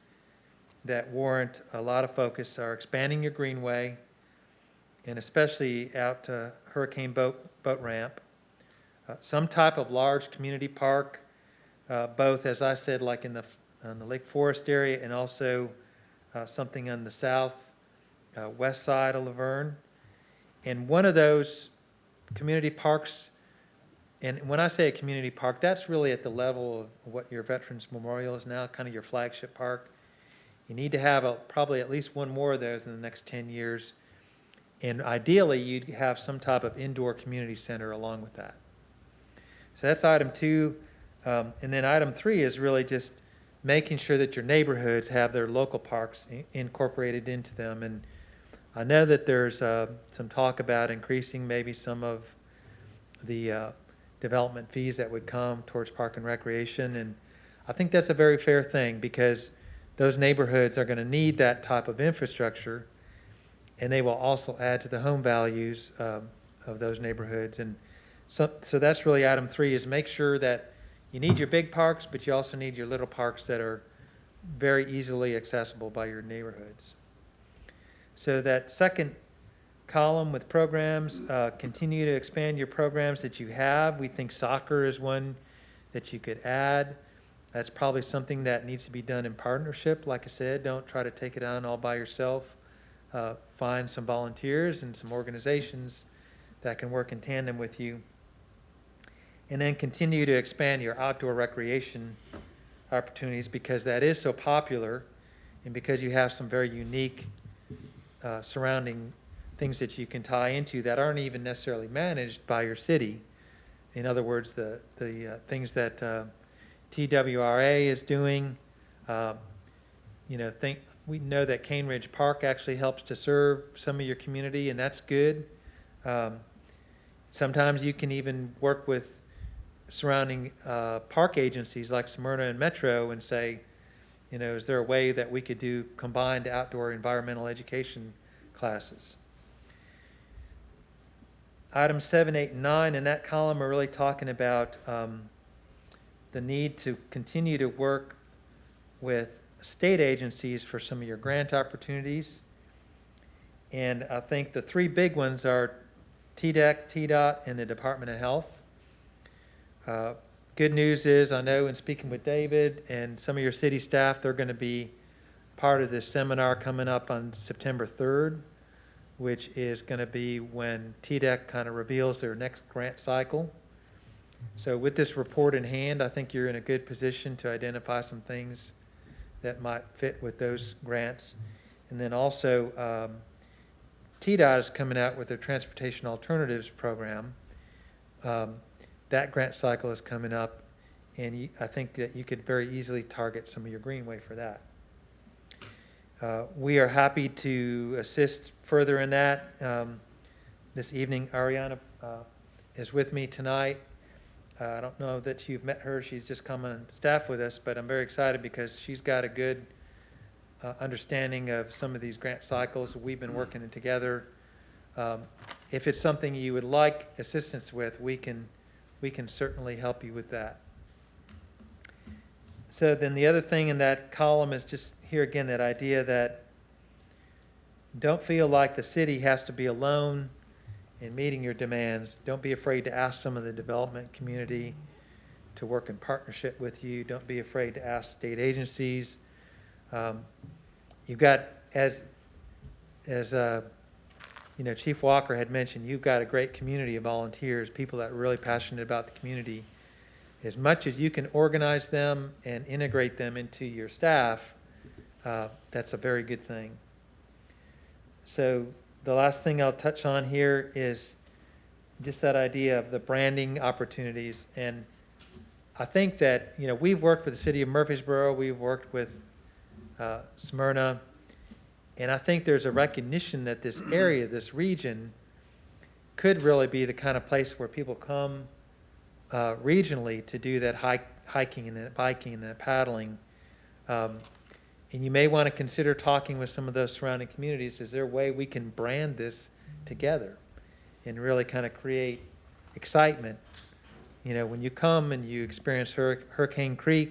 Speaker 7: that warrant a lot of focus are expanding your greenway, and especially out to Hurricane boat ramp, some type of large community park, both, as I said, like on the Lake Forest area, and also something on the south west side of Laverne. And one of those community parks, and when I say a community park, that's really at the level of what your Veterans Memorial is now, kind of your flagship park. You need to have probably at least one more of those in the next 10 years. And ideally, you'd have some type of indoor community center along with that. So that's item 2. And then item 3 is really just making sure that your neighborhoods have their local parks incorporated into them. And I know that there's some talk about increasing maybe some of the development fees that would come towards park and recreation. And I think that's a very fair thing because those neighborhoods are going to need that type of infrastructure, and they will also add to the home values of those neighborhoods. And so that's really item 3 is make sure that you need your big parks, but you also need your little parks that are very easily accessible by your neighborhoods. So that second column with programs, continue to expand your programs that you have. We think soccer is one that you could add. That's probably something that needs to be done in partnership. Like I said, don't try to take it on all by yourself. Find some volunteers and some organizations that can work in tandem with you. And then continue to expand your outdoor recreation opportunities because that is so popular and because you have some very unique surrounding things that you can tie into that aren't even necessarily managed by your city. In other words, the things that TWRA is doing, we know that Cane Ridge Park actually helps to serve some of your community, and that's good. Sometimes you can even work with surrounding park agencies like Smyrna and Metro and say, is there a way that we could do combined outdoor environmental education classes? Item 7, 8, and 9 in that column are really talking about the need to continue to work with state agencies for some of your grant opportunities. And I think the three big ones are TDEC, TDOT, and the Department of Health. Good news is, I know in speaking with David and some of your city staff, they're going to be part of this seminar coming up on September 3rd, which is going to be when TDEC kind of reveals their next grant cycle. So with this report in hand, I think you're in a good position to identify some things that might fit with those grants. And then also, TDOT is coming out with their Transportation Alternatives Program. That grant cycle is coming up, and I think that you could very easily target some of your greenway for that. We are happy to assist further in that. This evening, Ariana is with me tonight. I don't know that you've met her. She's just come on staff with us, but I'm very excited because she's got a good understanding of some of these grant cycles. We've been working together. If it's something you would like assistance with, we can certainly help you with that. So then the other thing in that column is just here again, that idea that don't feel like the city has to be alone in meeting your demands. Don't be afraid to ask some of the development community to work in partnership with you. Don't be afraid to ask state agencies. You've got, as Chief Walker had mentioned, you've got a great community of volunteers, people that are really passionate about the community. As much as you can organize them and integrate them into your staff, that's a very good thing. So the last thing I'll touch on here is just that idea of the branding opportunities. And I think that, we've worked with the city of Murfreesboro, we've worked with Smyrna, and I think there's a recognition that this area, this region, could really be the kind of place where people come regionally to do that hiking and that biking and that paddling. And you may want to consider talking with some of those surrounding communities. Is there a way we can brand this together and really kind of create excitement? When you come and you experience Hurricane Creek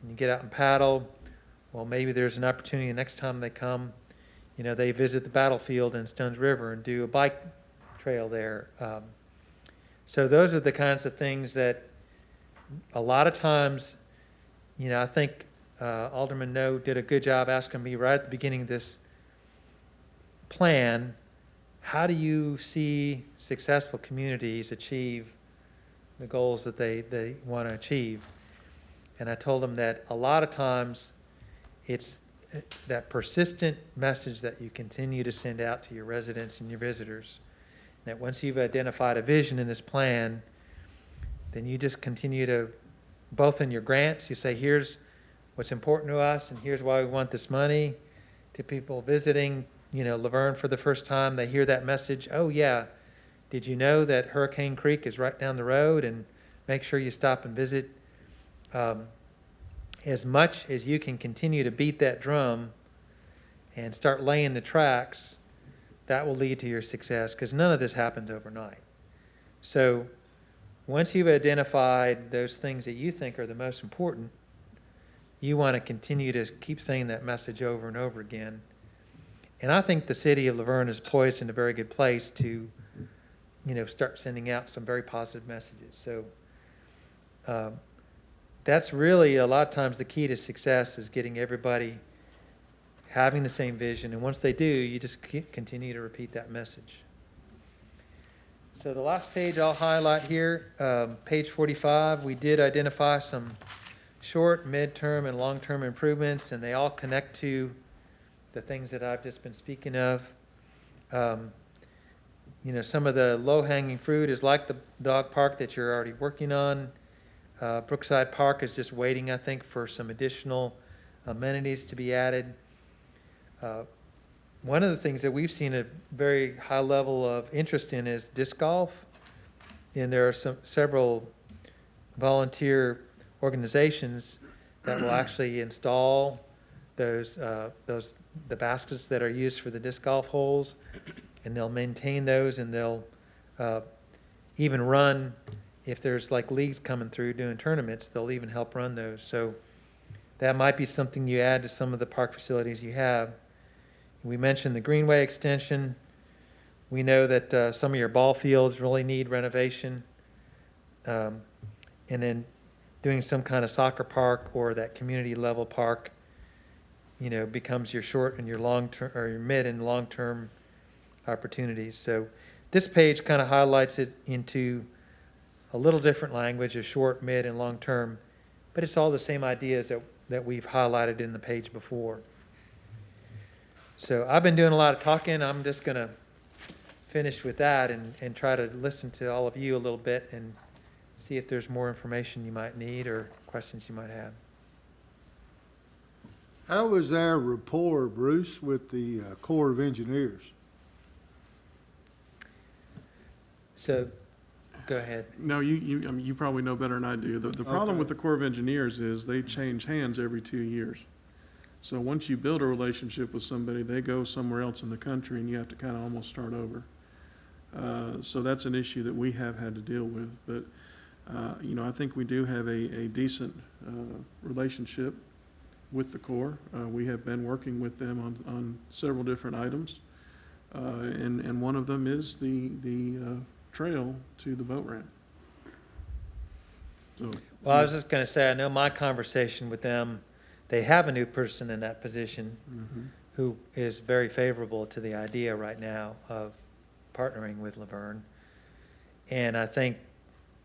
Speaker 7: and you get out and paddle, well, maybe there's an opportunity the next time they come, they visit the battlefield in Stones River and do a bike trail there. So those are the kinds of things that a lot of times, I think Alderman No did a good job asking me right at the beginning of this plan, how do you see successful communities achieve the goals that they want to achieve? And I told them that a lot of times it's that persistent message that you continue to send out to your residents and your visitors. That once you've identified a vision in this plan, then you just continue to, both in your grants, you say, here's what's important to us and here's why we want this money. To people visiting, Laverne for the first time, they hear that message, oh yeah, did you know that Hurricane Creek is right down the road, and make sure you stop and visit. As much as you can continue to beat that drum and start laying the tracks, that will lead to your success, because none of this happens overnight. So once you've identified those things that you think are the most important, you want to continue to keep saying that message over and over again. And I think the city of Laverne is poised in a very good place to, start sending out some very positive messages. So that's really a lot of times the key to success, is getting everybody having the same vision. And once they do, you just continue to repeat that message. So the last page I'll highlight here, page 45, we did identify some short, mid-term, and long-term improvements, and they all connect to the things that I've just been speaking of. Some of the low-hanging fruit is like the dog park that you're already working on. Brookside Park is just waiting, I think, for some additional amenities to be added. One of the things that we've seen a very high level of interest in is disc golf, and there are several volunteer organizations that will actually install the baskets that are used for the disc golf holes, and they'll maintain those, and they'll even run, if there's like leagues coming through doing tournaments, they'll even help run those. So that might be something you add to some of the park facilities you have. We mentioned the Greenway extension. We know that some of your ball fields really need renovation. And then doing some kind of soccer park or that community level park, you know, becomes your short and your long term, or your mid and long term opportunities. So this page kind of highlights it into a little different language of short, mid, and long term, but it's all the same ideas that we've highlighted in the page before. So I've been doing a lot of talking. I'm just going to finish with that and try to listen to all of you a little bit and see if there's more information you might need or questions you might have.
Speaker 2: How was our rapport, Bruce, with the Corps of Engineers?
Speaker 7: So, go ahead.
Speaker 9: No, I mean, you probably know better than I do. The problem
Speaker 2: Okay.
Speaker 9: with the Corps of Engineers is they change hands every 2 years. So once you build a relationship with somebody, they go somewhere else in the country and you have to kind of almost start over. So that's an issue that we have had to deal with. But, you know, I think we do have a decent relationship with the Corps. We have been working with them on several different items. And one of them is the trail to the boat ramp. So,
Speaker 7: Well, I was just going to say, I know my conversation with them, they have a new person in that position who is very favorable to the idea right now of partnering with Laverne. And I think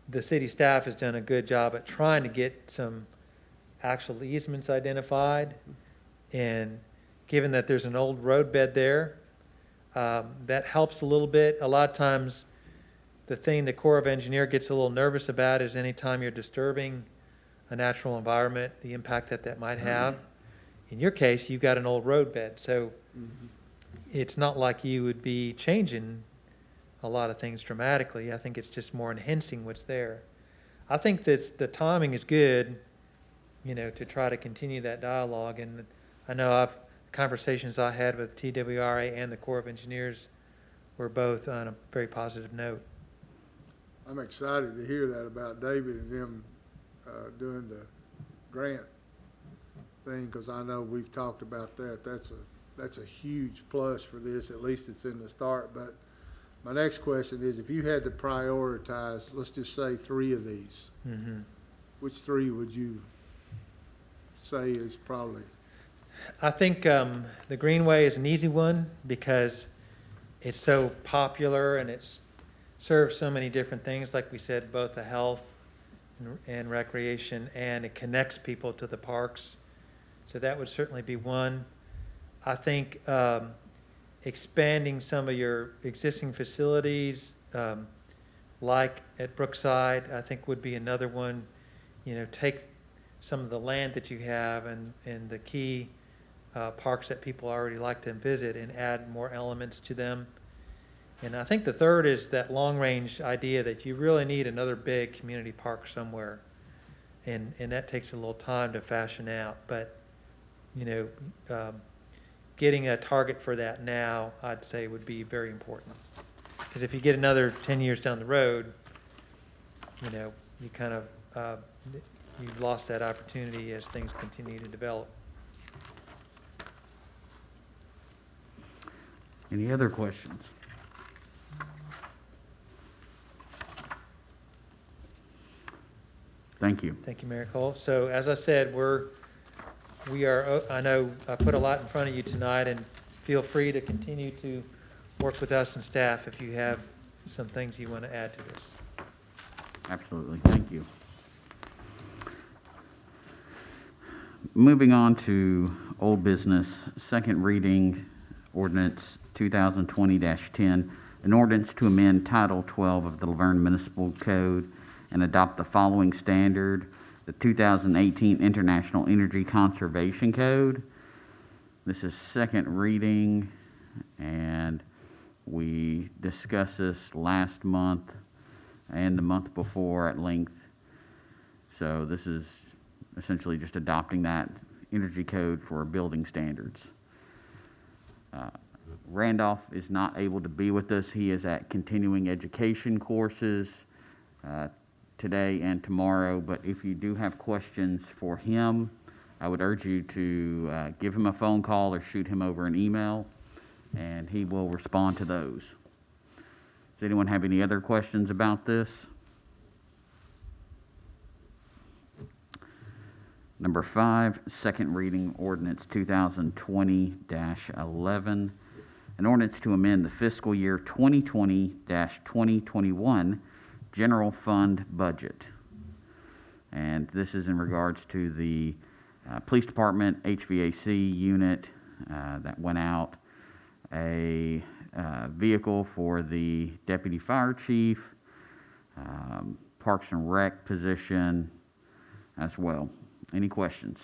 Speaker 7: the city staff has done a good job at trying to get some actual easements identified. And given that there's an old roadbed there, that helps a little bit. A lot of times, the thing the Corps of Engineer gets a little nervous about is anytime you're disturbing a natural environment, the impact that might have. In your case, you've got an old roadbed, so it's not like you would be changing a lot of things dramatically. I think it's just more enhancing what's there. I think that the timing is good, you know, to try to continue that dialogue. And I know conversations I had with TWRA and the Corps of Engineers were both on a very positive note.
Speaker 2: I'm excited to hear that about David and them doing the grant thing, because I know we've talked about that. That's a huge plus for this. At least it's in the start. But my next question is, if you had to prioritize, let's just say 3 of these, which 3 would you say is probably?
Speaker 7: I think the Greenway is an easy one because it's so popular and it's serves so many different things, like we said, both the health and recreation, and it connects people to the parks. So that would certainly be one. I think expanding some of your existing facilities, like at Brookside, I think would be another one. You know, take some of the land that you have and the key parks that people already like to visit and add more elements to them. And I think the third is that long-range idea that you really need another big community park somewhere. And that takes a little time to fashion out. But, you know, getting a target for that now, I'd say, would be very important. Because if you get another 10 years down the road, you know, you kind of, you've lost that opportunity as things continue to develop.
Speaker 4: Any other questions? Thank you.
Speaker 7: Thank you, Mayor Cole. So as I said, we are, I know I put a lot in front of you tonight, and feel free to continue to work with us and staff if you have some things you want to add to this.
Speaker 4: Absolutely. Thank you. Moving on to old business, second reading ordinance 2020-10, an ordinance to amend Title 12 of the Laverne Municipal Code and adopt the following standard: the 2018 International Energy Conservation Code. This is second reading, and we discussed this last month and the month before at length. So this is essentially just adopting that energy code for building standards. Randolph is not able to be with us. He is at continuing education courses today and tomorrow. But if you do have questions for him, I would urge you to give him a phone call or shoot him over an email, and he will respond to those. Does anyone have any other questions about this? Number 5, second reading ordinance 2020-11. An ordinance to amend the fiscal year 2020-2021 general fund budget. And this is in regards to the police department HVAC unit that went out, a vehicle for the deputy fire chief, Parks and Rec position as well. Any questions?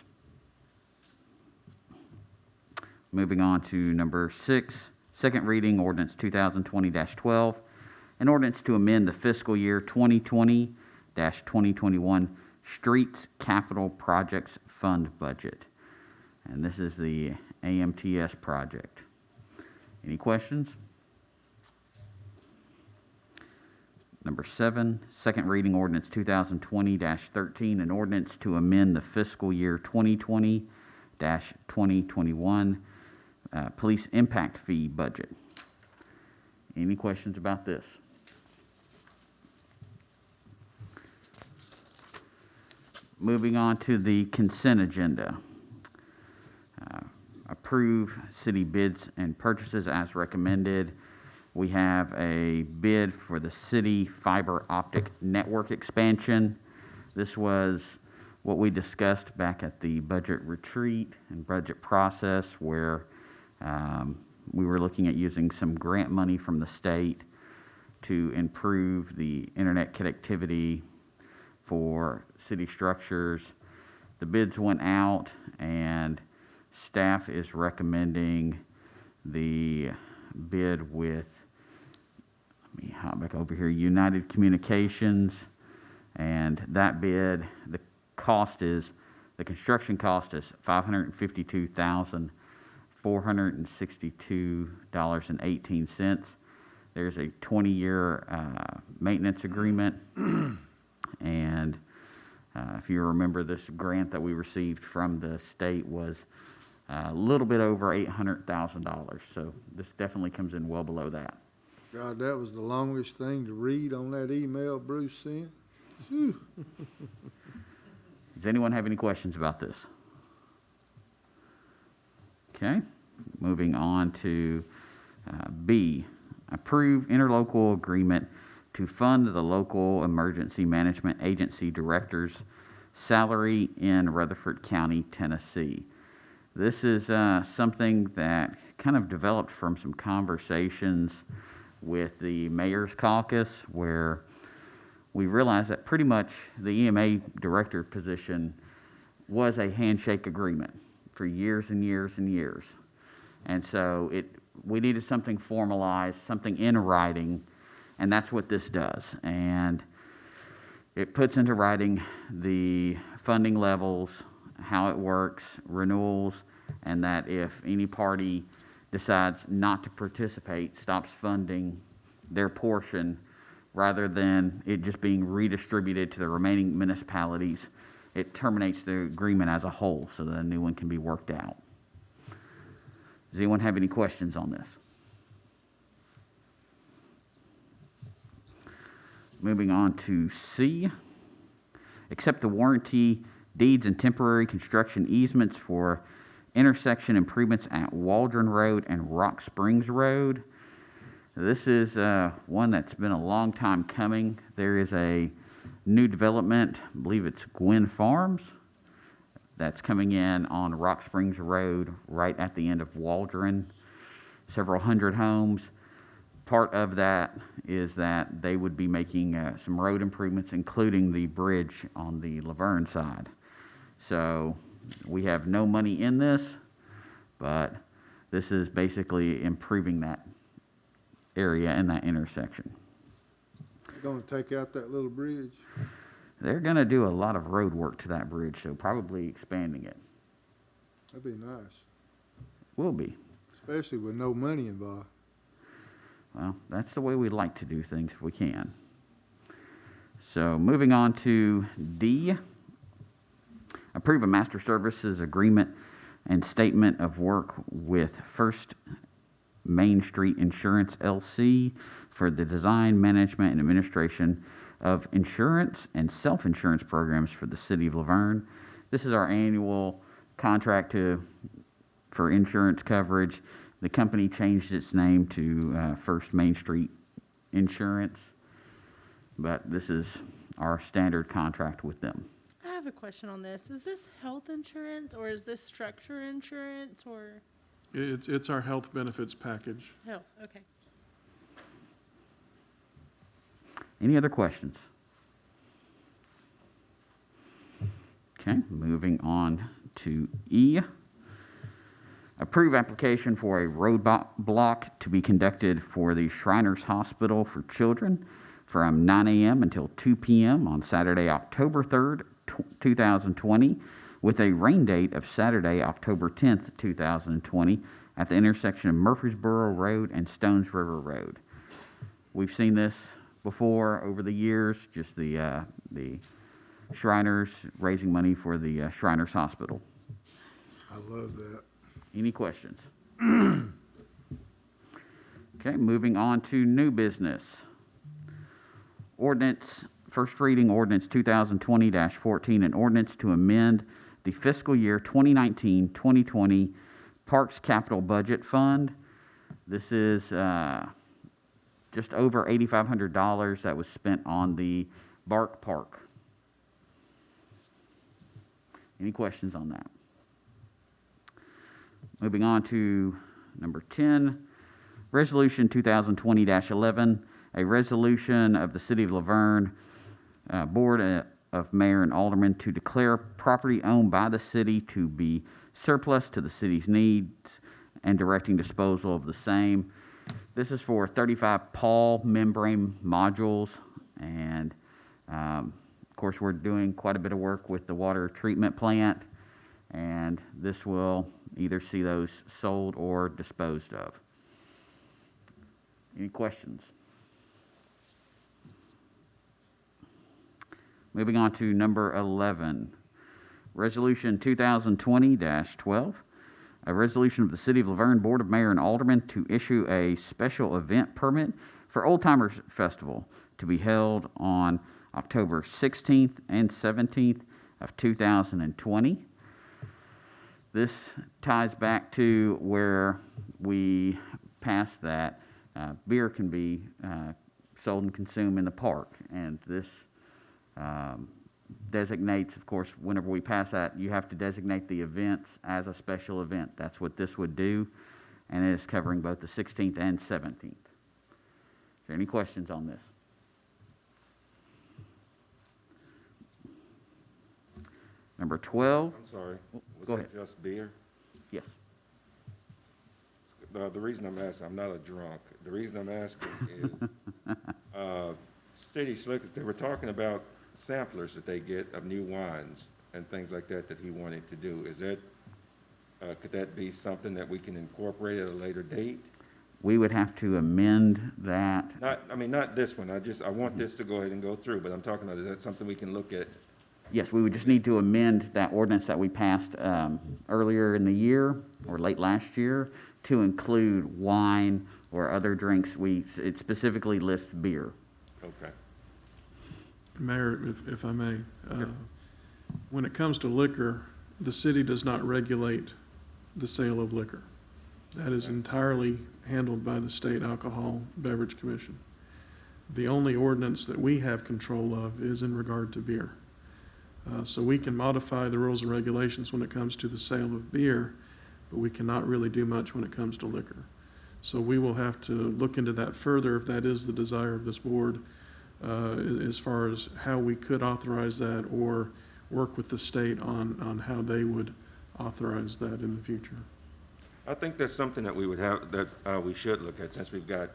Speaker 4: Moving on to number 6, second reading ordinance 2020-12, an ordinance to amend the fiscal year 2020-2021 streets capital projects fund budget. And this is the AMTS project. Any questions? Number 7, second reading ordinance 2020-13, an ordinance to amend the fiscal year 2020-2021 police impact fee budget. Any questions about this? Moving on to the consent agenda. Approve city bids and purchases as recommended. We have a bid for the city fiber optic network expansion. This was what we discussed back at the budget retreat and budget process, where we were looking at using some grant money from the state to improve the internet connectivity for city structures. The bids went out, and staff is recommending the bid with, let me hop back over here, United Communications. And that bid, the construction cost is $552,462.18. There's a 20-year maintenance agreement. And if you remember, this grant that we received from the state was a little bit over $800,000. So this definitely comes in well below that.
Speaker 2: God, that was the longest thing to read on that email Bruce sent. Whew.
Speaker 4: Does anyone have any questions about this? Okay, moving on to B, approve interlocal agreement to fund the local emergency management agency director's salary in Rutherford County, Tennessee. This is something that kind of developed from some conversations with the mayor's caucus, where we realized that pretty much the EMA director position was a handshake agreement for years and years and years. And so we needed something formalized, something in writing, and that's what this does. And it puts into writing the funding levels, how it works, renewals, and that if any party decides not to participate, stops funding their portion, rather than it just being redistributed to the remaining municipalities, it terminates the agreement as a whole so that a new one can be worked out. Does anyone have any questions on this? Moving on to C, accept the warranty deeds and temporary construction easements for intersection improvements at Waldron Road and Rock Springs Road. This is one that's been a long time coming. There is a new development, I believe it's Gwynn Farms, that's coming in on Rock Springs Road right at the end of Waldron. Several hundred homes. Part of that is that they would be making some road improvements, including the bridge on the Laverne side. So we have no money in this, but this is basically improving that area and that intersection.
Speaker 2: They're gonna take out that little bridge.
Speaker 4: They're going to do a lot of road work to that bridge, so probably expanding it.
Speaker 2: That'd be nice.
Speaker 4: Will be.
Speaker 2: especially with no money involved.
Speaker 4: Well, that's the way we like to do things if we can. So moving on to D, approve a master services agreement and statement of work with First Main Street Insurance LC for the design, management, and administration of insurance and self-insurance programs for the city of Laverne. This is our annual contract for insurance coverage. The company changed its name to First Main Street Insurance, but this is our standard contract with them.
Speaker 10: I have a question on this. Is this health insurance or is this structure insurance or
Speaker 9: It's our health benefits package.
Speaker 10: health? Okay.
Speaker 4: Any other questions? Okay, moving on to E. Approve application for a road block to be conducted for the Shriners Hospital for Children from 9 a.m. until 2 p.m. on Saturday, October 3rd, 2020, with a rain date of Saturday, October 10th, 2020, at the intersection of Murfreesboro Road and Stones River Road. We've seen this before over the years, just the Shriners raising money for the Shriners Hospital.
Speaker 2: I love that.
Speaker 4: Any questions? Okay, moving on to new business. Ordinance, first reading ordinance 2020-14, an ordinance to amend the fiscal year 2019-2020 Parks Capital Budget Fund. This is just over $8,500 that was spent on the Bark Park. Any questions on that? Moving on to number 10, Resolution 2020-11, a resolution of the City of Laverne Board of Mayor and Aldermen to declare property owned by the city to be surplus to the city's needs and directing disposal of the same. This is for 35 Paul membrane modules, and of course we're doing quite a bit of work with the water treatment plant, and this will either see those sold or disposed of. Any questions? Moving on to number 11, Resolution 2020-12, a resolution of the City of Laverne Board of Mayor and Aldermen to issue a special event permit for Old Timers Festival to be held on October 16th and 17th of 2020. This ties back to where we passed that beer can be sold and consumed in the park, and this designates, of course, whenever we pass that, you have to designate the events as a special event. That's what this would do, and it is covering both the 16th and 17th. Is there any questions on this? Number 12.
Speaker 8: I'm sorry, was
Speaker 4: Go
Speaker 8: that
Speaker 4: ahead.
Speaker 8: just beer?
Speaker 4: Yes.
Speaker 8: The reason I'm asking, I'm not a drunk. The reason I'm asking is, city slickers, they were talking about samplers that they get of new wines and things like that that he wanted to do. Is that, could that be something that we can incorporate at a later date?
Speaker 4: We would have to amend that.
Speaker 8: Not this one. I want this to go ahead and go through, but I'm talking about, is that something we can look at?
Speaker 4: Yes, we would just need to amend that ordinance that we passed earlier in the year or late last year to include wine or other drinks. It specifically lists beer.
Speaker 8: Okay.
Speaker 9: Mayor, if I may, when it comes to liquor, the city does not regulate the sale of liquor. That is entirely handled by the State Alcohol Beverage Commission. The only ordinance that we have control of is in regard to beer. So we can modify the rules and regulations when it comes to the sale of beer, but we cannot really do much when it comes to liquor. So we will have to look into that further if that is the desire of this board, as far as how we could authorize that or work with the state on how they would authorize that in the future.
Speaker 8: I think that's something that we would have, that we should look at, since we've got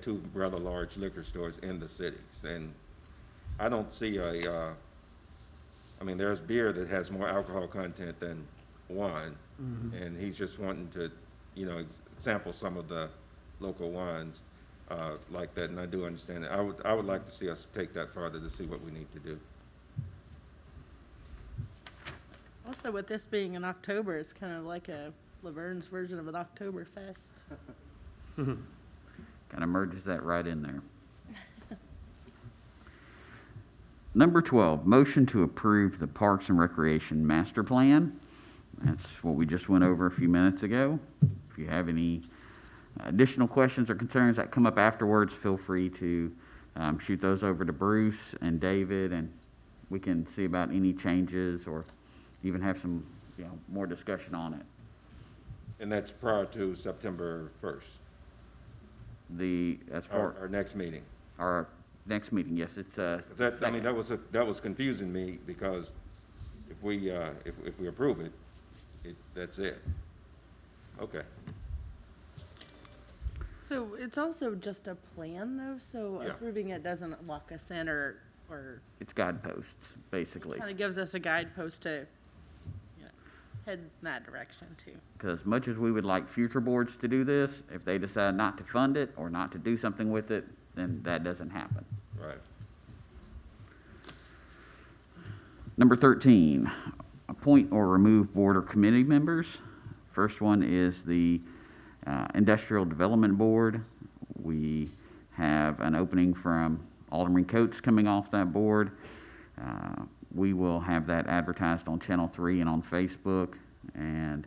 Speaker 8: two rather large liquor stores in the cities. And I don't see there's beer that has more alcohol content than wine. Mm-hmm. And he's just wanting to sample some of the local wines like that, and I do understand it. I would like to see us take that farther to see what we need to do.
Speaker 10: Also, with this being in October, it's kind of like a Laverne's version of an Oktoberfest.
Speaker 4: Kind of merges that right in there. Number 12, motion to approve the Parks and Recreation Master Plan. That's what we just went over a few minutes ago. If you have any additional questions or concerns that come up afterwards, feel free to shoot those over to Bruce and David, and we can see about any changes or even have some, more discussion on it.
Speaker 8: And that's prior to September 1st,
Speaker 4: As far
Speaker 8: our next meeting.
Speaker 4: our next meeting, yes, it's
Speaker 8: 'Cause that was confusing me, because if we approve it, that's it. Okay.
Speaker 10: So it's also just a plan, though, so
Speaker 8: Yeah.
Speaker 10: approving it doesn't lock us in or
Speaker 4: it's guideposts, basically.
Speaker 10: kind of gives us a guidepost to, head in that direction, too.
Speaker 4: Because much as we would like future boards to do this, if they decide not to fund it or not to do something with it, then that doesn't happen.
Speaker 8: Right.
Speaker 4: Number 13, appoint or remove board or committee members. First one is the Industrial Development Board. We have an opening from Alderman Coates coming off that board. We will have that advertised on Channel 3 and on Facebook, and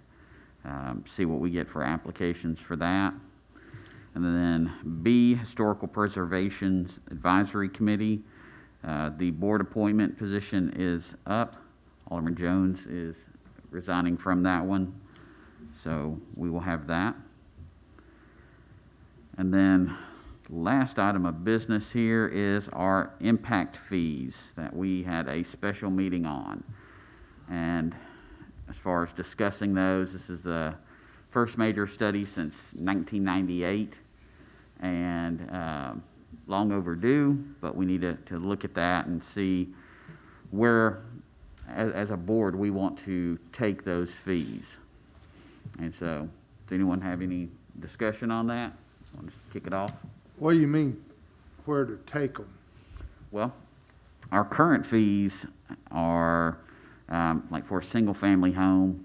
Speaker 4: see what we get for applications for that. And then B, Historical Preservation Advisory Committee. The board appointment position is up. Alderman Jones is resigning from that one, so we will have that. And then last item of business here is our impact fees that we had a special meeting on. And as far as discussing those, this is the first major study since 1998, and long overdue, but we need to look at that and see where, as a board, we want to take those fees. And so, does anyone have any discussion on that? Want to kick it off?
Speaker 2: What do you mean, where to take them?
Speaker 4: Well, our current fees are, like for a single-family home,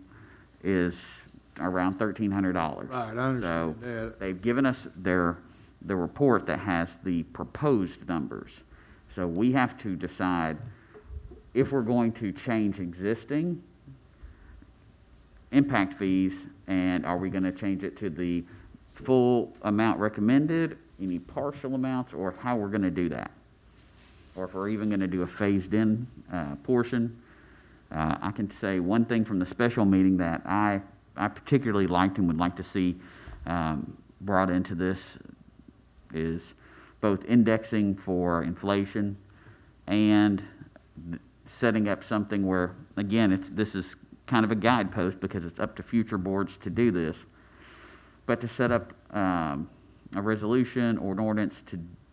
Speaker 4: is around $1,300.
Speaker 2: Right, I understand
Speaker 4: So
Speaker 2: that.
Speaker 4: they've given us the report that has the proposed numbers. So we have to decide if we're going to change existing impact fees, and are we going to change it to the full amount recommended, any partial amounts, or how we're going to do that. Or if we're even going to do a phased-in portion. I can say one thing from the special meeting that I particularly liked and would like to see brought into this is both indexing for inflation and setting up something where, again, this is kind of a guidepost because it's up to future boards to do this, but to set up a resolution or an ordinance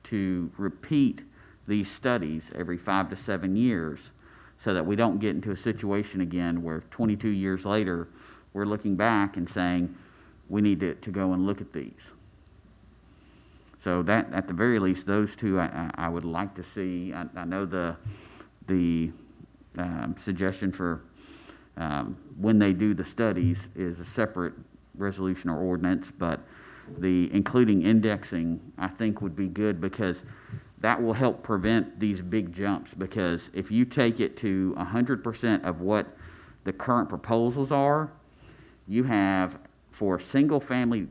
Speaker 4: to repeat these studies every 5 to 7 years, so that we don't get into a situation again where 22 years later we're looking back and saying we need to go and look at these. So that, at the very least, those two I would like to see. I know the suggestion for when they do the studies is a separate resolution or ordinance, but the including indexing, I think, would be good, because that will help prevent these big jumps. Because if you take it to 100% of what the current proposals are, you have, for a single-family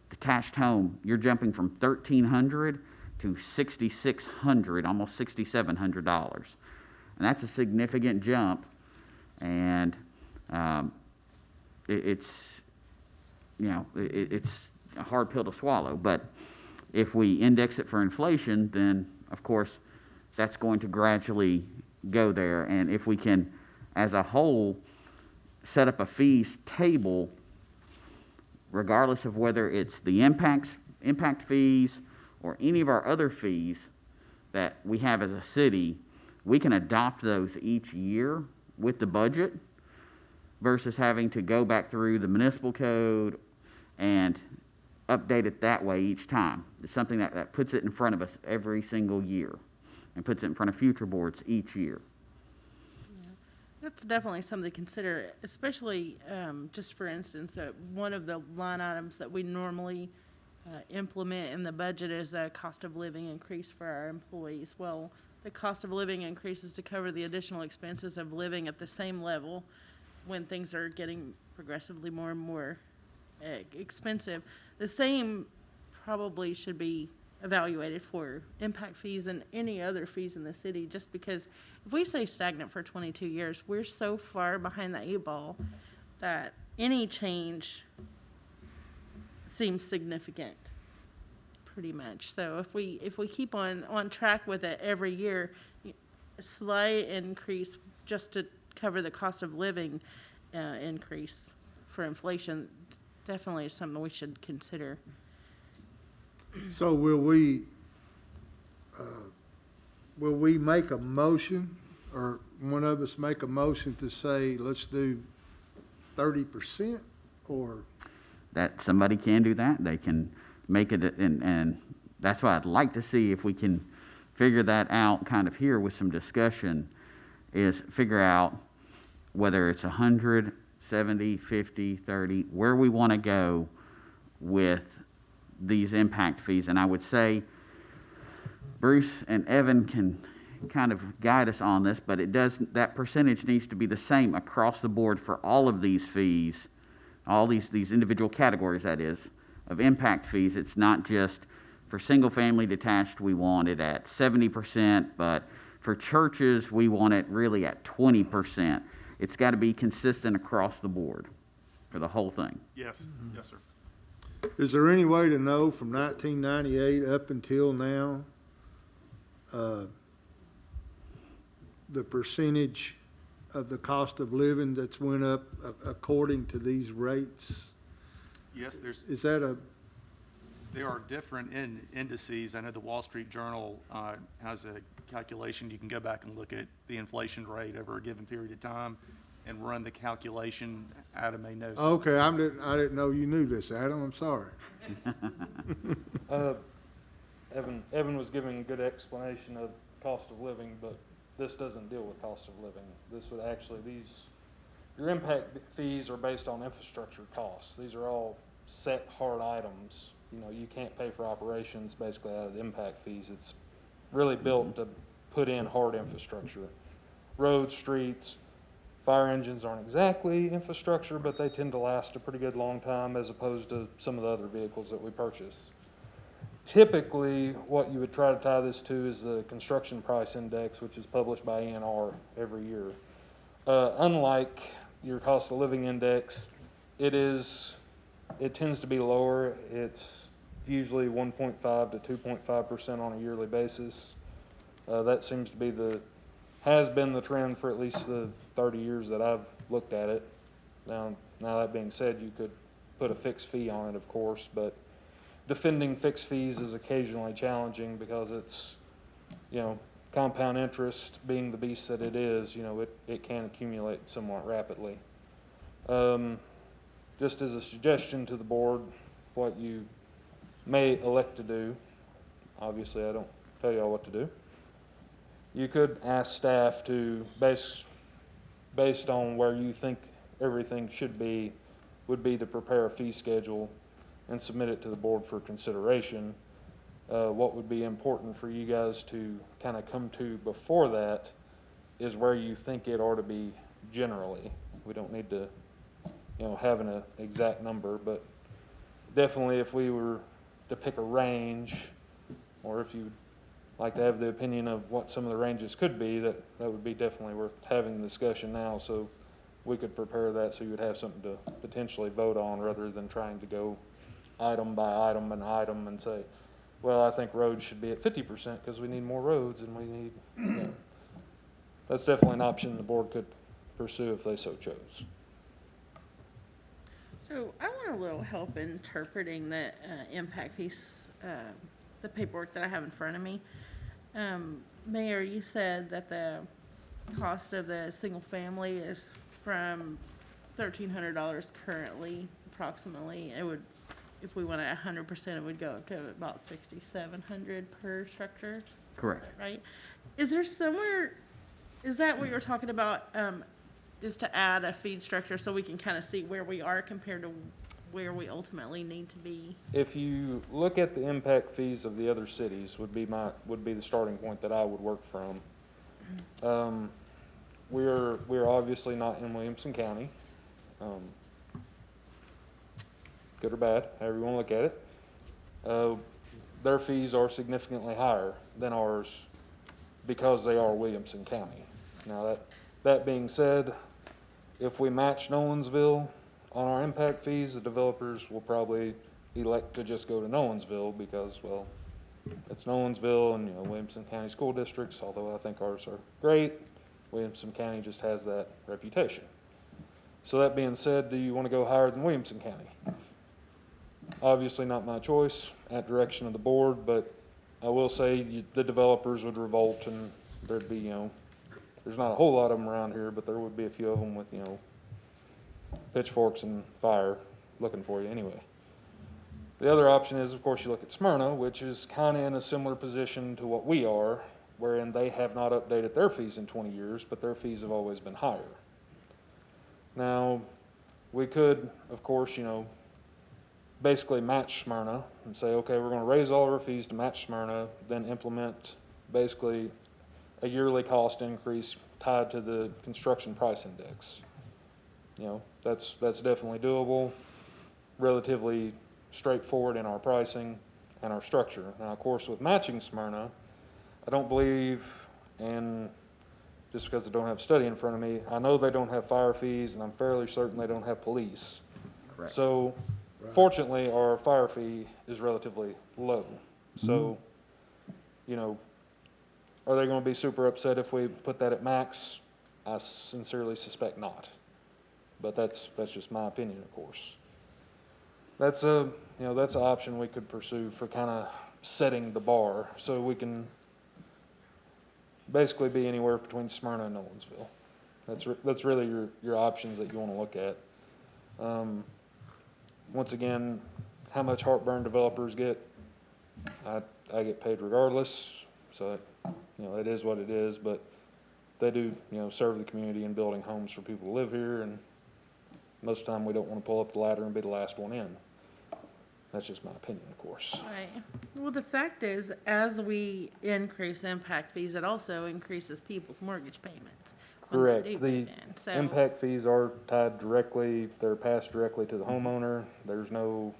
Speaker 4: detached home, you're jumping from $1,300 to $6,600, almost $6,700, and that's a significant jump. And it's a hard pill to swallow. But if we index it for inflation, then of course that's going to gradually go there. And if we can, as a whole, set up a fees table, regardless of whether it's the impact fees or any of our other fees that we have as a city, we can adopt those each year with the budget, versus having to go back through the municipal code and update it that way each time. It's something that puts it in front of us every single year and puts it in front of future boards each year.
Speaker 10: That's definitely something to consider, especially, just for instance, one of the line items that we normally implement in the budget is a cost of living increase for our employees. Well, the cost of living increases to cover the additional expenses of living at the same level when things are getting progressively more and more expensive. The same probably should be evaluated for impact fees and any other fees in the city, just because if we stay stagnant for 22 years, we're so far behind the 8 ball that any change seems significant, pretty much. So if we keep on track with it every year, a slight increase just to cover the cost of living increase for inflation definitely is something we should consider.
Speaker 2: So will we make a motion, or one of us make a motion to say, let's do 30%, or?
Speaker 4: That somebody can do that. They can make it, and that's why I'd like to see if we can figure that out kind of here with some discussion, is figure out whether it's 100, 70, 50, 30, where we want to go with these impact fees. And I would say Bruce and Evan can kind of guide us on this, but that percentage needs to be the same across the board for all of these fees, all these individual categories, that is, of impact fees. It's not just for single-family detached, we want it at 70%, but for churches, we want it really at 20%. It's got to be consistent across the board for the whole thing.
Speaker 11: Yes, yes, sir.
Speaker 2: Is there any way to know from 1998 up until now, the percentage of the cost of living that's went up according to these rates?
Speaker 11: Yes,
Speaker 2: Is that
Speaker 11: there are different indices. I know the Wall Street Journal has a calculation. You can go back and look at the inflation rate over a given period of time and run the calculation. Adam may know.
Speaker 2: okay, I didn't know you knew this, Adam, I'm sorry.
Speaker 12: Evan was giving a good explanation of cost of living, but this doesn't deal with cost of living. This would actually, your impact fees are based on infrastructure costs. These are all set hard items. You know, you can't pay for operations basically out of the impact fees. It's really built to put in hard infrastructure. Roads, streets, fire engines aren't exactly infrastructure, but they tend to last a pretty good long time as opposed to some of the other vehicles that we purchase. Typically, what you would try to tie this to is the construction price index, which is published by ENR every year. Unlike your cost of living index, it tends to be lower. It's usually 1.5 to 2.5% on a yearly basis. That seems to be has been the trend for at least the 30 years that I've looked at it. Now that being said, you could put a fixed fee on it, of course, but defending fixed fees is occasionally challenging because it's, compound interest being the beast that it is, it can accumulate somewhat rapidly. Just as a suggestion to the board, what you may elect to do, obviously I don't tell y'all what to do, you could ask staff to, based on where you think everything should be, would be to prepare a fee schedule and submit it to the board for consideration. What would be important for you guys to kind of come to before that is where you think it ought to be generally. We don't need to, have an exact number, but definitely if we were to pick a range, or if you'd like to have the opinion of what some of the ranges could be, that would be definitely worth having the discussion now, so we could prepare that so you would have something to potentially vote on rather than trying to go item by item and say, well, I think roads should be at 50% because we need more roads and we need, that's definitely an option the board could pursue if they so chose.
Speaker 10: So I want a little help interpreting the impact fees, the paperwork that I have in front of me. Mayor, you said that the cost of the single family is from $1,300 currently, approximately. It would if we went at 100%, it would go up to about 6,700 per structure,
Speaker 4: Correct.
Speaker 10: right? Is there somewhere, is that what you're talking about, is to add a feed structure so we can kind of see where we are compared to where we ultimately need to be?
Speaker 12: If you look at the impact fees of the other cities, would be the starting point that I would work from. We're obviously not in Williamson County. Good or bad, however you want to look at it. Their fees are significantly higher than ours because they are Williamson County. Now, that being said, if we match Nolensville on our impact fees, the developers will probably elect to just go to Nolensville because, well, it's Nolensville and, Williamson County School Districts, although I think ours are great, Williamson County just has that reputation. So that being said, do you want to go higher than Williamson County? Obviously not my choice, at direction of the board, but I will say the developers would revolt and there'd be, there's not a whole lot of them around here, but there would be a few of them with, pitchforks and fire looking for you anyway. The other option is, of course, you look at Smyrna, which is kind of in a similar position to what we are, wherein they have not updated their fees in 20 years, but their fees have always been higher. Now, we could, of course, basically match Smyrna and say, okay, we're going to raise all of our fees to match Smyrna, then implement basically a yearly cost increase tied to the construction price index. That's definitely doable, relatively straightforward in our pricing and our structure. Now, of course, with matching Smyrna, I don't believe, and just because I don't have a study in front of me, I know they don't have fire fees, and I'm fairly certain they don't have police.
Speaker 4: Correct.
Speaker 12: So, fortunately, our fire fee is relatively low. So, are they going to be super upset if we put that at max? I sincerely suspect not. But that's just my opinion, of course. That's that's an option we could pursue for kind of setting the bar, so we can basically be anywhere between Smyrna and Nolensville. That's really your options that you want to look at. Once again, how much heartburn developers get, I get paid regardless, so it is what it is, but they do, serve the community and building homes for people to live here, and most of the time we don't want to pull up the ladder and be the last one in. That's just my opinion, of course.
Speaker 10: Right. Well, the fact is, as we increase impact fees, it also increases people's mortgage payments. when they
Speaker 12: Correct.
Speaker 10: do
Speaker 12: The
Speaker 10: move in. So,
Speaker 12: impact fees are tied directly, they're passed directly to the homeowner. There's no,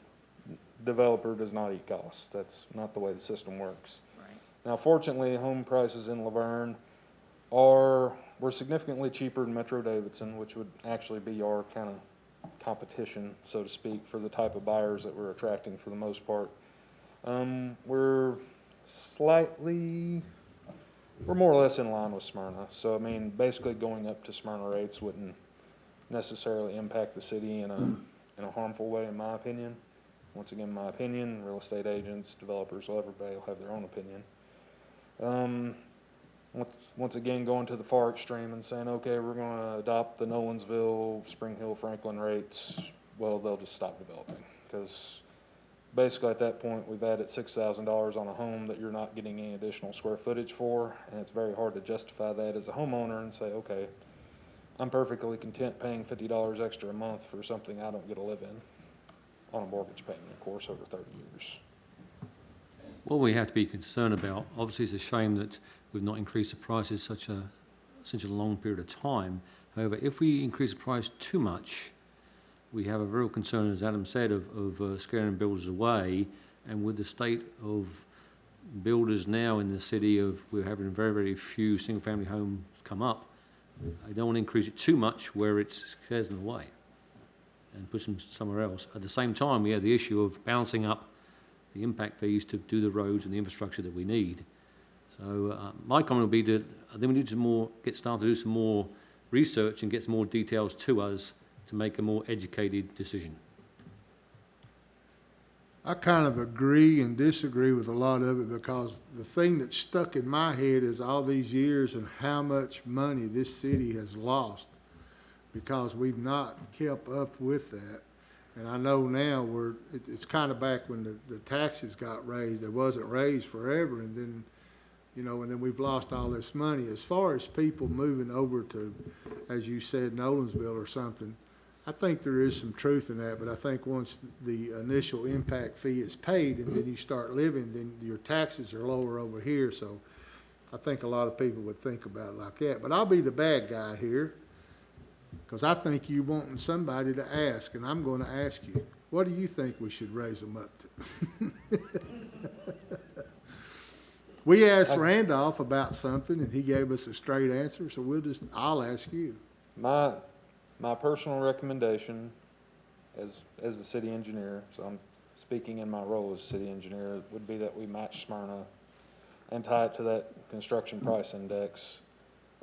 Speaker 12: developer does not eat costs. That's not the way the system works.
Speaker 10: right.
Speaker 12: Now, fortunately, home prices in Laverne were significantly cheaper than Metro Davidson, which would actually be our kind of competition, so to speak, for the type of buyers that we're attracting for the most part. We're more or less in line with Smyrna. So, I mean, basically going up to Smyrna rates wouldn't necessarily impact the city in a harmful way, in my opinion. Once again, my opinion, real estate agents, developers, everybody will have their own opinion. Once again, going to the far extreme and saying, okay, we're going to adopt the Nolensville, Spring Hill, Franklin rates, well, they'll just stop developing. Because basically at that point, we've added $6,000 on a home that you're not getting any additional square footage for, and it's very hard to justify that as a homeowner and say, okay, I'm perfectly content paying $50 extra a month for something I don't get to live in on a mortgage payment, of course, over 30 years.
Speaker 13: What we have to be concerned about, obviously it's a shame that we've not increased the prices such a long period of time. However, if we increase the price too much, we have a real concern, as Adam said, of scaring builders away. And with the state of builders now in the city, we're having very, very few single-family homes come up. I don't want to increase it too much where it scares them away and push them somewhere else. At the same time, we have the issue of balancing up the impact fees to do the roads and the infrastructure that we need. So my comment would be that then we need to get staff to do some more research and get some more details to us to make a more educated decision.
Speaker 2: I kind of agree and disagree with a lot of it, because the thing that stuck in my head is all these years and how much money this city has lost because we've not kept up with that. And I know now it's kind of back when the taxes got raised. It wasn't raised forever, and then, and then we've lost all this money. As far as people moving over to, as you said, Nolensville or something, I think there is some truth in that, but I think once the initial impact fee is paid and then you start living, then your taxes are lower over here, so I think a lot of people would think about it like that. But I'll be the bad guy here, because I think you wanting somebody to ask, and I'm going to ask you, what do you think we should raise them up to? We asked Randolph about something, and he gave us a straight answer, so I'll ask you.
Speaker 12: My personal recommendation as the city engineer, so I'm speaking in my role as city engineer, would be that we match Smyrna and tie it to that construction price index.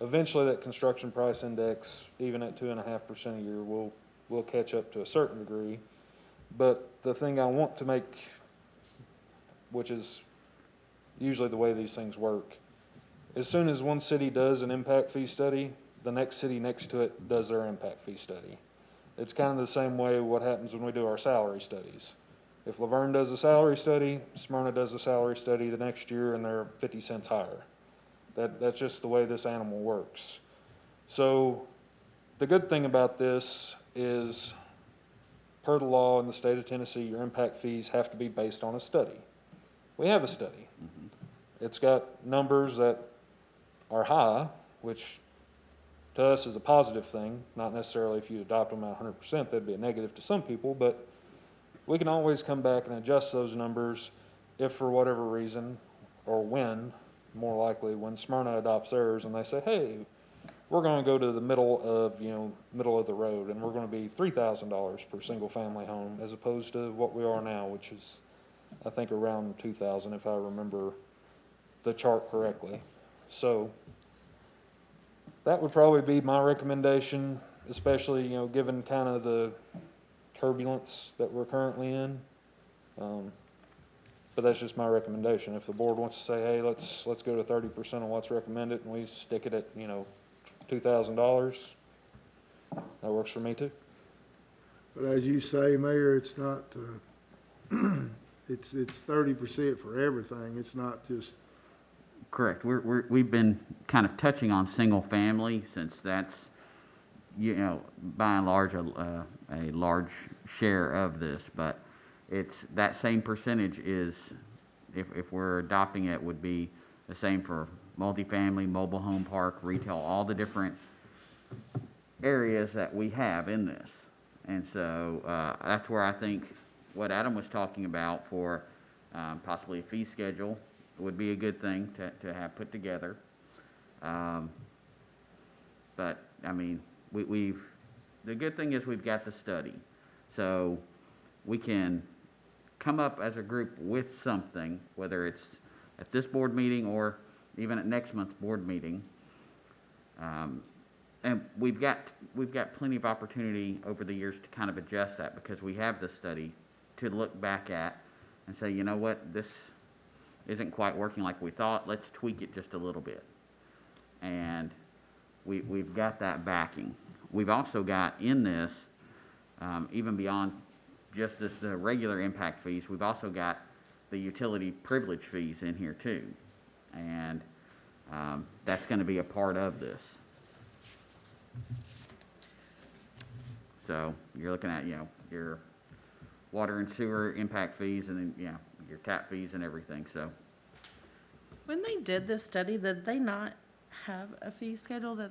Speaker 12: Eventually, that construction price index, even at 2.5% a year, will catch up to a certain degree. But the thing I want to make, which is usually the way these things work, as soon as one city does an impact fee study, the next city next to it does their impact fee study. It's kind of the same way what happens when we do our salary studies. If Laverne does a salary study, Smyrna does a salary study the next year, and they're 50 cents higher. That's just the way this animal works. So the good thing about this is, per the law in the state of Tennessee, your impact fees have to be based on a study. We have a study. It's got numbers that are high, which to us is a positive thing. Not necessarily if you adopt them at 100%, that'd be a negative to some people, but we can always come back and adjust those numbers if for whatever reason, or when, more likely when Smyrna adopts theirs and they say, hey, we're going to go to the middle of the road, and we're going to be $3,000 per single family home, as opposed to what we are now, which is, I think, around 2,000 if I remember the chart correctly. So that would probably be my recommendation, especially, given kind of the turbulence that we're currently in. But that's just my recommendation. If the board wants to say, hey, let's go to 30% of what's recommended, and we stick it at, $2,000, that works for me too.
Speaker 2: But as you say, Mayor, it's not, it's 30% for everything. It's not just.
Speaker 4: Correct. We've been kind of touching on single family, since that's, by and large, a large share of this, but it's that same percentage is, if we're adopting it, would be the same for multifamily, mobile home park, retail, all the different areas that we have in this. And so that's where I think what Adam was talking about for possibly a fee schedule would be a good thing to have put together. But I mean, the good thing is we've got the study, so we can come up as a group with something, whether it's at this board meeting or even at next month's board meeting. And we've got plenty of opportunity over the years to kind of adjust that, because we have the study to look back at and say, you know what, this isn't quite working like we thought, let's tweak it just a little bit. And we've got that backing. We've also got in this, even beyond just the regular impact fees, we've also got the utility privilege fees in here too. And that's going to be a part of this. So you're looking at, your water and sewer impact fees, and then, your tap fees and everything, so.
Speaker 10: When they did this study, did they not have a fee schedule do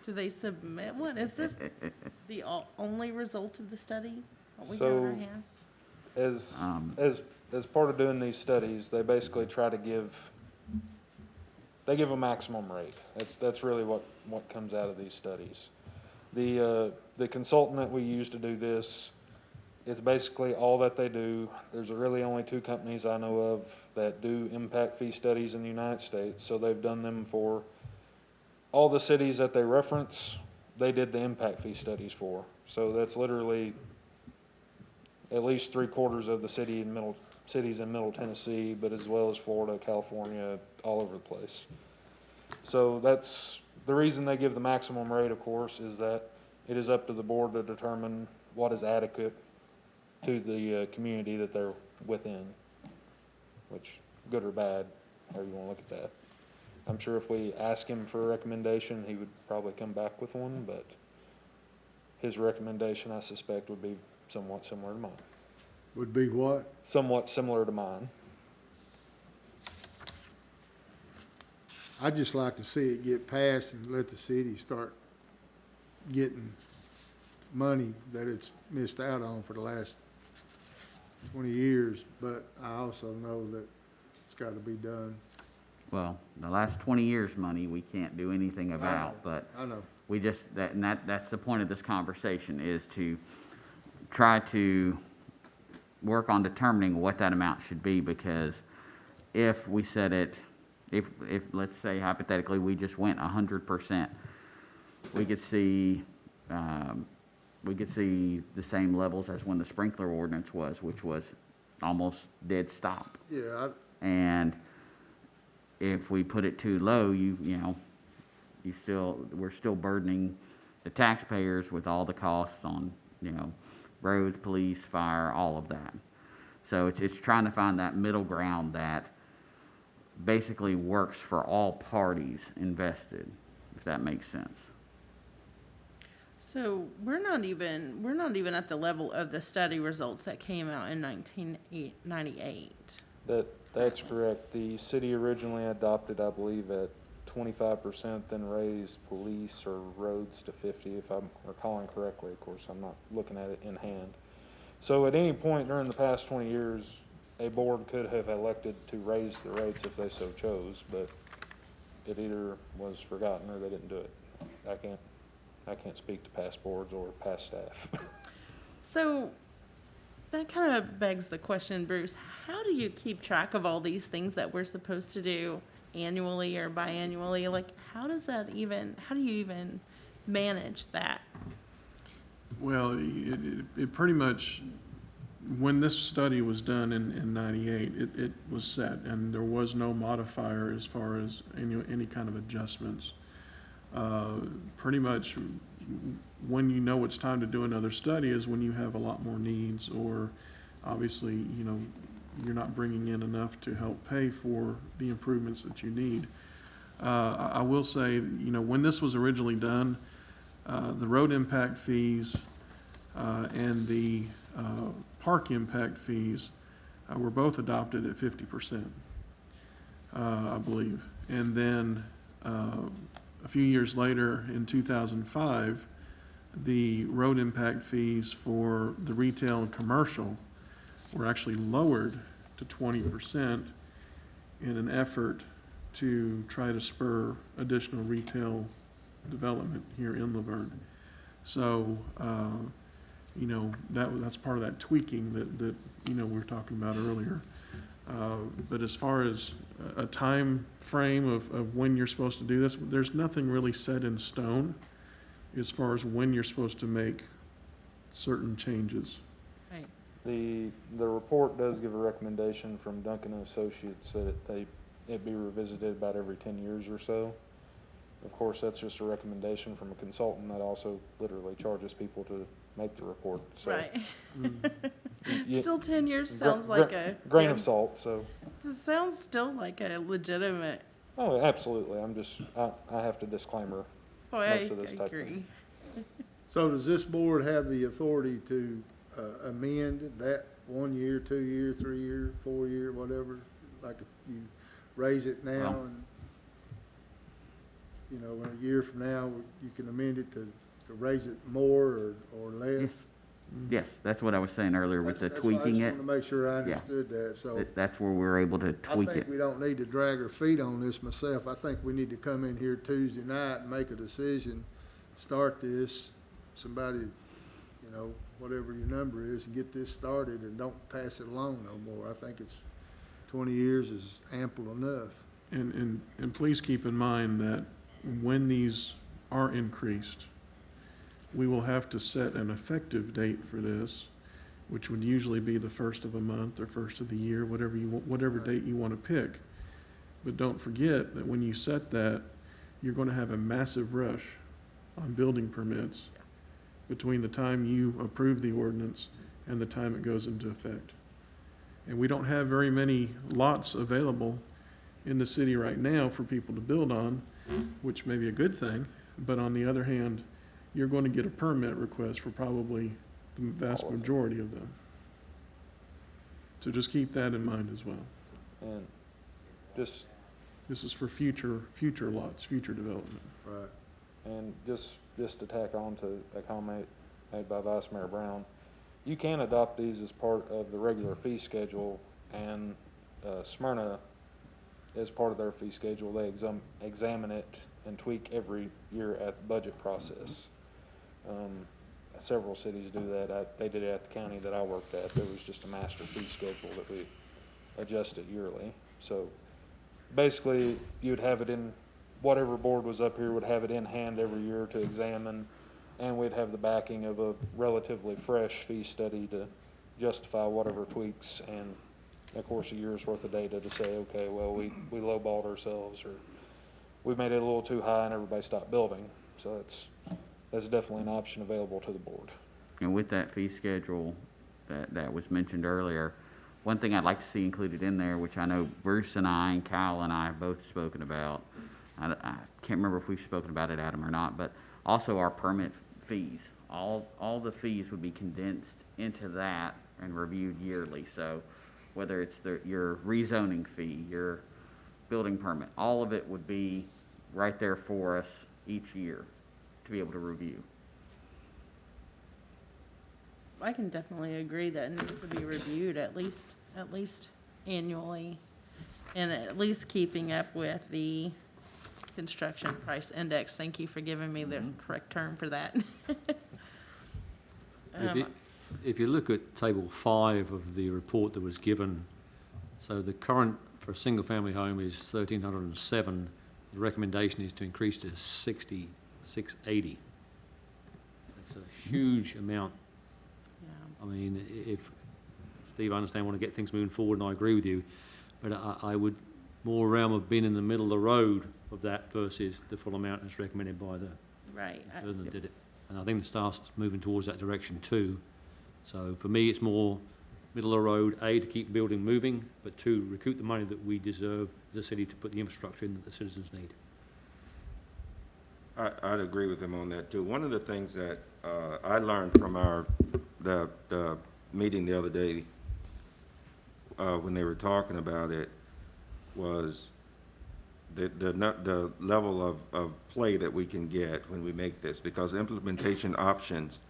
Speaker 10: they submit one? Is this the only result of the study? What we got in our hands?
Speaker 12: As part of doing these studies, they basically try to give a maximum rate. That's really what comes out of these studies. The consultant that we use to do this, it's basically all that they do. There's really only 2 companies I know of that do impact fee studies in the United States. So they've done them for all the cities that they reference. They did the impact fee studies for. So that's literally at least 3/4 of the cities in Middle Tennessee, but as well as Florida, California, all over the place. So that's the reason they give the maximum rate, of course, is that it is up to the board to determine what is adequate to the community that they're within, which, good or bad, however you want to look at that. I'm sure if we ask him for a recommendation, he would probably come back with one, but his recommendation, I suspect, would be somewhat similar to mine.
Speaker 2: Would be what?
Speaker 12: Somewhat similar to mine.
Speaker 2: I'd just like to see it get passed and let the city start getting money that it's missed out on for the last 20 years, but I also know that it's got to be done.
Speaker 4: Well, the last 20 years' money, we can't do anything about, but
Speaker 2: I know.
Speaker 4: we just, that's the point of this conversation, is to try to work on determining what that amount should be, because if we set it, if let's say hypothetically we just went 100%, we could see the same levels as when the sprinkler ordinance was, which was almost dead stop.
Speaker 2: Yeah,
Speaker 4: And if we put it too low, we're still burdening the taxpayers with all the costs on, roads, police, fire, all of that. So it's trying to find that middle ground that basically works for all parties invested, if that makes sense.
Speaker 10: So we're not even at the level of the study results that came out in 1998.
Speaker 12: That's correct. The city originally adopted, I believe, at 25%, then raised police or roads to 50, if I'm recalling correctly. Of course, I'm not looking at it in hand. So at any point during the past 20 years, a board could have elected to raise the rates if they so chose, but it either was forgotten or they didn't do it. I can't speak to past boards or past staff.
Speaker 10: So that kind of begs the question, Bruce, how do you keep track of all these things that we're supposed to do annually or biannually? Like, how do you even manage that?
Speaker 9: Well, it pretty much, when this study was done in 98, it was set, and there was no modifier as far as any kind of adjustments. Pretty much when you know it's time to do another study is when you have a lot more needs, or obviously, you're not bringing in enough to help pay for the improvements that you need. I will say, when this was originally done, the road impact fees and the park impact fees were both adopted at 50%, I believe. And then a few years later, in 2005, the road impact fees for the retail and commercial were actually lowered to 20% in an effort to try to spur additional retail development here in Laverne. So, that's part of that tweaking that we were talking about earlier. But as far as a time frame of when you're supposed to do this, there's nothing really set in stone as far as when you're supposed to make certain changes.
Speaker 10: Right.
Speaker 12: The report does give a recommendation from Duncan and Associates that it be revisited about every 10 years or so. Of course, that's just a recommendation from a consultant that also literally charges people to make the report. So,
Speaker 10: Right.
Speaker 12: you-
Speaker 10: Still 10 years sounds like a
Speaker 12: grain of salt. So,
Speaker 10: It sounds still like a legitimate.
Speaker 12: oh, absolutely. I have to disclaimer most of this type of
Speaker 10: agree.
Speaker 12: thing.
Speaker 2: So does this board have the authority to amend that 1 year, 2 year, 3 year, 4 year, whatever? Like if you raise it now
Speaker 4: Well-
Speaker 2: and, in a year from now, you can amend it to raise it more or less?
Speaker 4: Yes, that's what I was saying earlier with the tweaking
Speaker 2: I
Speaker 4: it.
Speaker 2: just want to make sure I
Speaker 4: Yeah.
Speaker 2: understood that, so.
Speaker 4: That's where we're able to
Speaker 2: I
Speaker 4: tweak
Speaker 2: think
Speaker 4: it.
Speaker 2: we don't need to drag our feet on this myself. I think we need to come in here Tuesday night and make a decision, start this, somebody, whatever your number is, and get this started and don't pass it along no more. I think 20 years is ample enough.
Speaker 9: And please keep in mind that when these are increased, we will have to set an effective date for this, which would usually be the first of a month or first of the year, whatever date you want to pick. But don't forget that when you set that, you're going to have a massive rush on building permits between the time you approve the ordinance and the time it goes into effect. And we don't have very many lots available in the city right now for people to build on, which may be a good thing, but on the other hand, you're going to get a permit request for probably the vast majority of them. So just keep that in mind as well.
Speaker 12: And just,
Speaker 9: This is for future lots, future development.
Speaker 2: Right.
Speaker 12: and just to tack on to a comment made by Vice Mayor Brown, you can adopt these as part of the regular fee schedule, and Smyrna, as part of their fee schedule, they examine it and tweak every year at the budget process. Several cities do that. They did it at the county that I worked at. There was just a master fee schedule that we adjusted yearly. So basically, you'd have it in, whatever board was up here would have it in hand every year to examine, and we'd have the backing of a relatively fresh fee study to justify whatever tweaks, and of course a year's worth of data to say, okay, well, we lowballed ourselves, or we made it a little too high and everybody stopped building. So that's definitely an option available to the board.
Speaker 4: And with that fee schedule that was mentioned earlier, one thing I'd like to see included in there, which I know Bruce and I and Kyle and I have both spoken about, I can't remember if we've spoken about it, Adam, or not, but also our permit fees. All the fees would be condensed into that and reviewed yearly. So whether it's your rezoning fee, your building permit, all of it would be right there for us each year to be able to review.
Speaker 10: I can definitely agree that it needs to be reviewed at least annually, and at least keeping up with the construction price index. Thank you for giving me the correct term for that.
Speaker 13: If you look at table 5 of the report that was given, so the current for a single family home is 1,307. The recommendation is to increase to 6,680. That's a huge amount.
Speaker 10: Yeah.
Speaker 13: I mean, if Steve, I understand, want to get things moving forward, and I agree with you, but I would more realm of being in the middle of the road of that versus the full amount as recommended by the
Speaker 10: Right.
Speaker 13: person that did it. And I think the staff's moving towards that direction too. So for me, it's more middle of the road, A, to keep building moving, but 2, recoup the money that we deserve as a city to put the infrastructure in that the citizens need.
Speaker 8: I'd agree with him on that too. One of the things that I learned from the meeting the other day when they were talking about it was the level of play that we can get when we make this, because implementation options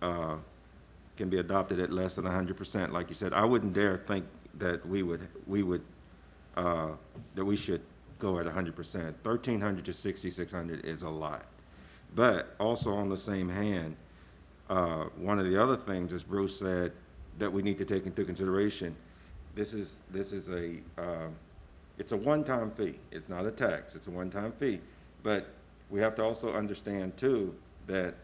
Speaker 8: can be adopted at less than 100%. Like you said, I wouldn't dare think that we should go at 100%. 1,300 to 6,600 is a lot. But also on the same hand, one of the other things, as Bruce said, that we need to take into consideration, this is it's a one-time fee. It's not a tax. It's a one-time fee. But we have to also understand too that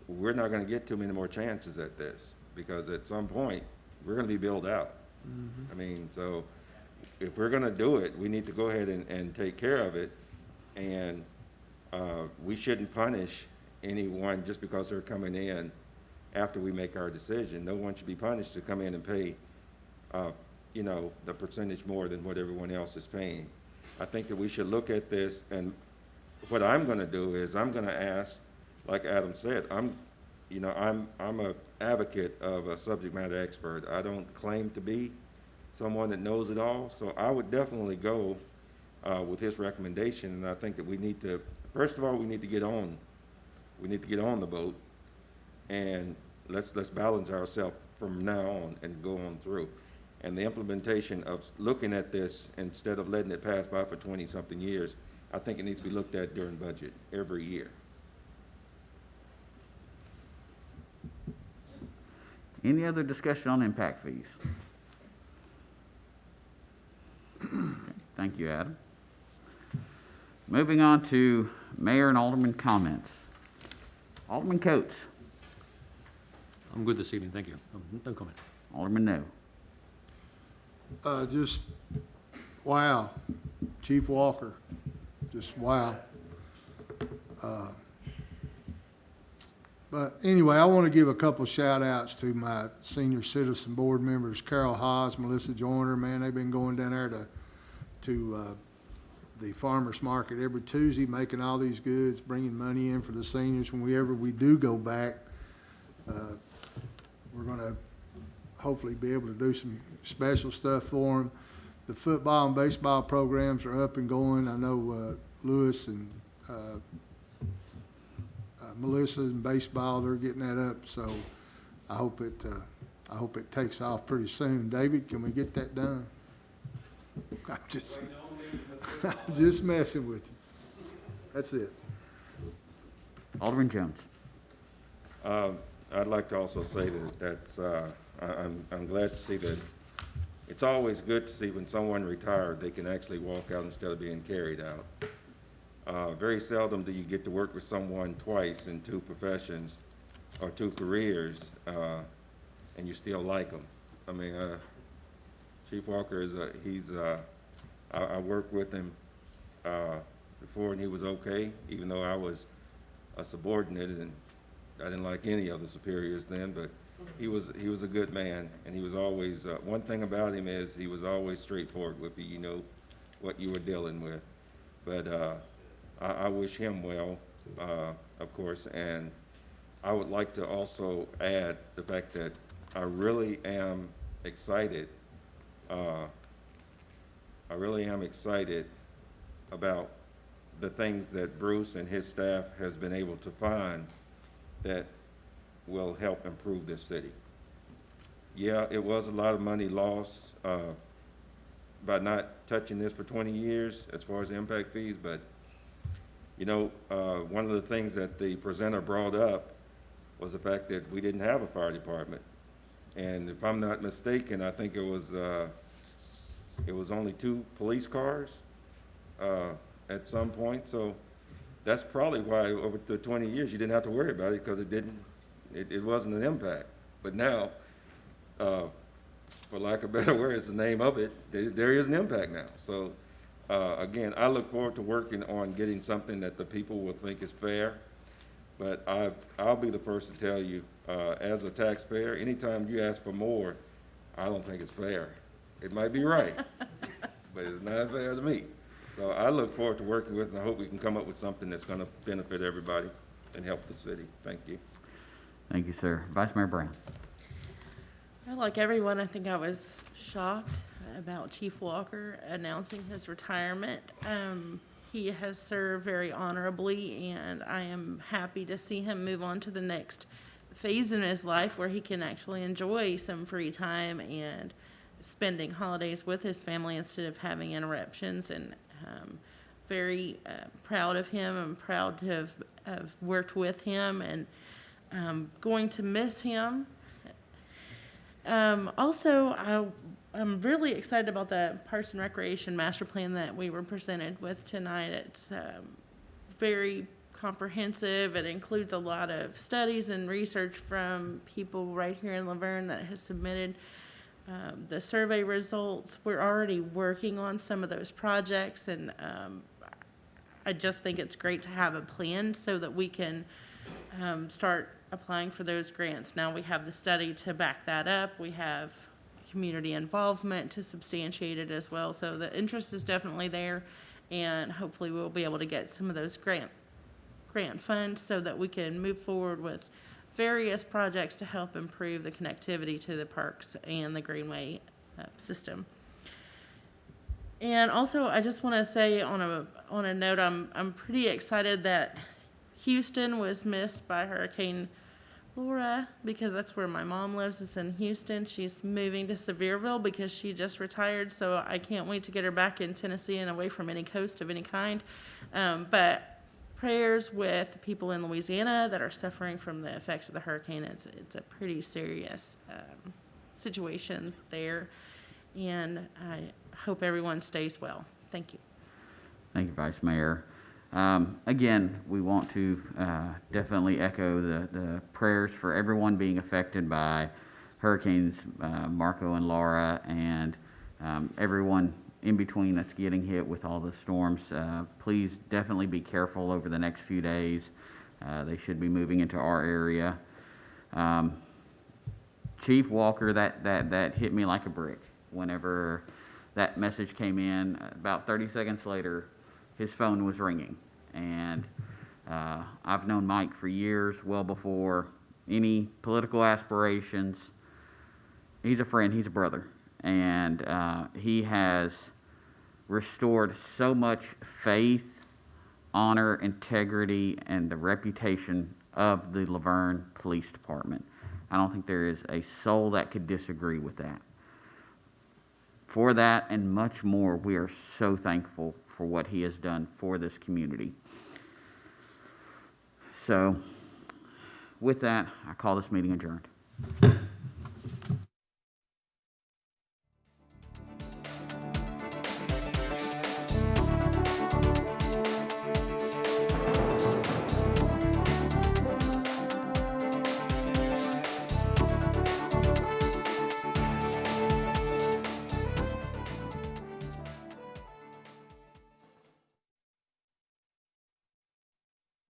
Speaker 8: we're not going to get too many more chances at this, because at some point we're going to be billed out. I mean, so if we're going to do it, we need to go ahead and take care of it, and we shouldn't punish anyone just because they're coming in after we make our decision. No one should be punished to come in and pay, the percentage more than what everyone else is paying. I think that we should look at this, and what I'm going to do is I'm going to ask, like Adam said, I'm a advocate of a subject matter expert. I don't claim to be someone that knows it all, so I would definitely go with his recommendation. And I think that we need to, first of all, we need to get on the boat, and let's balance ourselves from now on and go on through. And the implementation of looking at this instead of letting it pass by for 20-something years, I think it needs to be looked at during budget every year.
Speaker 4: Any other discussion on impact fees? Thank you, Adam. Moving on to mayor and alderman comments. Alderman Coates.
Speaker 13: I'm good this evening, thank you. No comment.
Speaker 4: Alderman No.
Speaker 2: Just, wow, Chief Walker, just wow. But anyway, I want to give a couple shout outs to my senior citizen board members, Carol Haas, Melissa Joyner. Man, they've been going down there to the farmer's market every Tuesday, making all these goods, bringing money in for the seniors. Whenever we do go back, we're going to hopefully be able to do some special stuff for them. The football and baseball programs are up and going. I know Lewis and Melissa in baseball, they're getting that up, so I hope it takes off pretty soon. David, can we get that done? I'm just messing with you. That's it.
Speaker 4: Alderman Jones.
Speaker 8: I'd like to also say I'm glad to see that it's always good to see when someone retired, they can actually walk out instead of being carried out. Very seldom do you get to work with someone twice in two professions or two careers, and you still like them. I mean, Chief Walker I worked with him before, and he was okay, even though I was a subordinate, and I didn't like any of the superiors then, but he was a good man, and he was always, one thing about him is he was always straightforward with you. You know what you were dealing with. But I wish him well, of course, and I would like to also add the fact that I really am excited. I really am excited about the things that Bruce and his staff has been able to find that will help improve this city. Yeah, it was a lot of money lost by not touching this for 20 years as far as impact fees, but you know, one of the things that the presenter brought up was the fact that we didn't have a fire department. And if I'm not mistaken, I think it was only 2 police cars at some point. So that's probably why over the 20 years you didn't have to worry about it, because it wasn't an impact. But now, for lack of a better word, it's the name of it, there is an impact now. So again, I look forward to working on getting something that the people will think is fair. But I'll be the first to tell you, as a taxpayer, anytime you ask for more, I don't think it's fair. It might be right, but it's not fair to me. So I look forward to working with, and I hope we can come up with something that's going to benefit everybody and help the city. Thank you.
Speaker 4: Thank you, sir. Vice Mayor Brown.
Speaker 10: Like everyone, I think I was shocked about Chief Walker announcing his retirement. He has served very honorably, and I am happy to see him move on to the next phase in his life where he can actually enjoy some free time and spending holidays with his family instead of having interruptions. And very proud of him. I'm proud to have worked with him, and going to miss him. Also, I'm really excited about the Parks and Recreation Master Plan that we were presented with tonight. It's very comprehensive. It includes a lot of studies and research from people right here in Laverne that has submitted the survey results. We're already working on some of those projects, and I just think it's great to have a plan so that we can start applying for those grants. Now we have the study to back that up. We have community involvement to substantiate it as well. So the interest is definitely there, and hopefully we'll be able to get some of those grant funds so that we can move forward with various projects to help improve the connectivity to the parks and the Greenway system. And also, I just want to say on a note, I'm pretty excited that Houston was missed by Hurricane Laura, because that's where my mom lives. It's in Houston. She's moving to Sevierville because she just retired, so I can't wait to get her back in Tennessee and away from any coast of any kind. But prayers with people in Louisiana that are suffering from the effects of the hurricane. It's a pretty serious situation there, and I hope everyone stays well. Thank you.
Speaker 4: Thank you, Vice Mayor. Again, we want to definitely echo the prayers for everyone being affected by Hurricanes Marco and Laura, and everyone in between that's getting hit with all the storms. Please definitely be careful over the next few days. They should be moving into our area. Chief Walker, that hit me like a brick whenever that message came in. About 30 seconds later, his phone was ringing. And I've known Mike for years, well before any political aspirations. He's a friend, he's a brother. And he has restored so much faith, honor, integrity, and the reputation of the Laverne Police Department. I don't think there is a soul that could disagree with that. For that and much more, we are so thankful for what he has done for this community. So, with that, I call this meeting adjourned.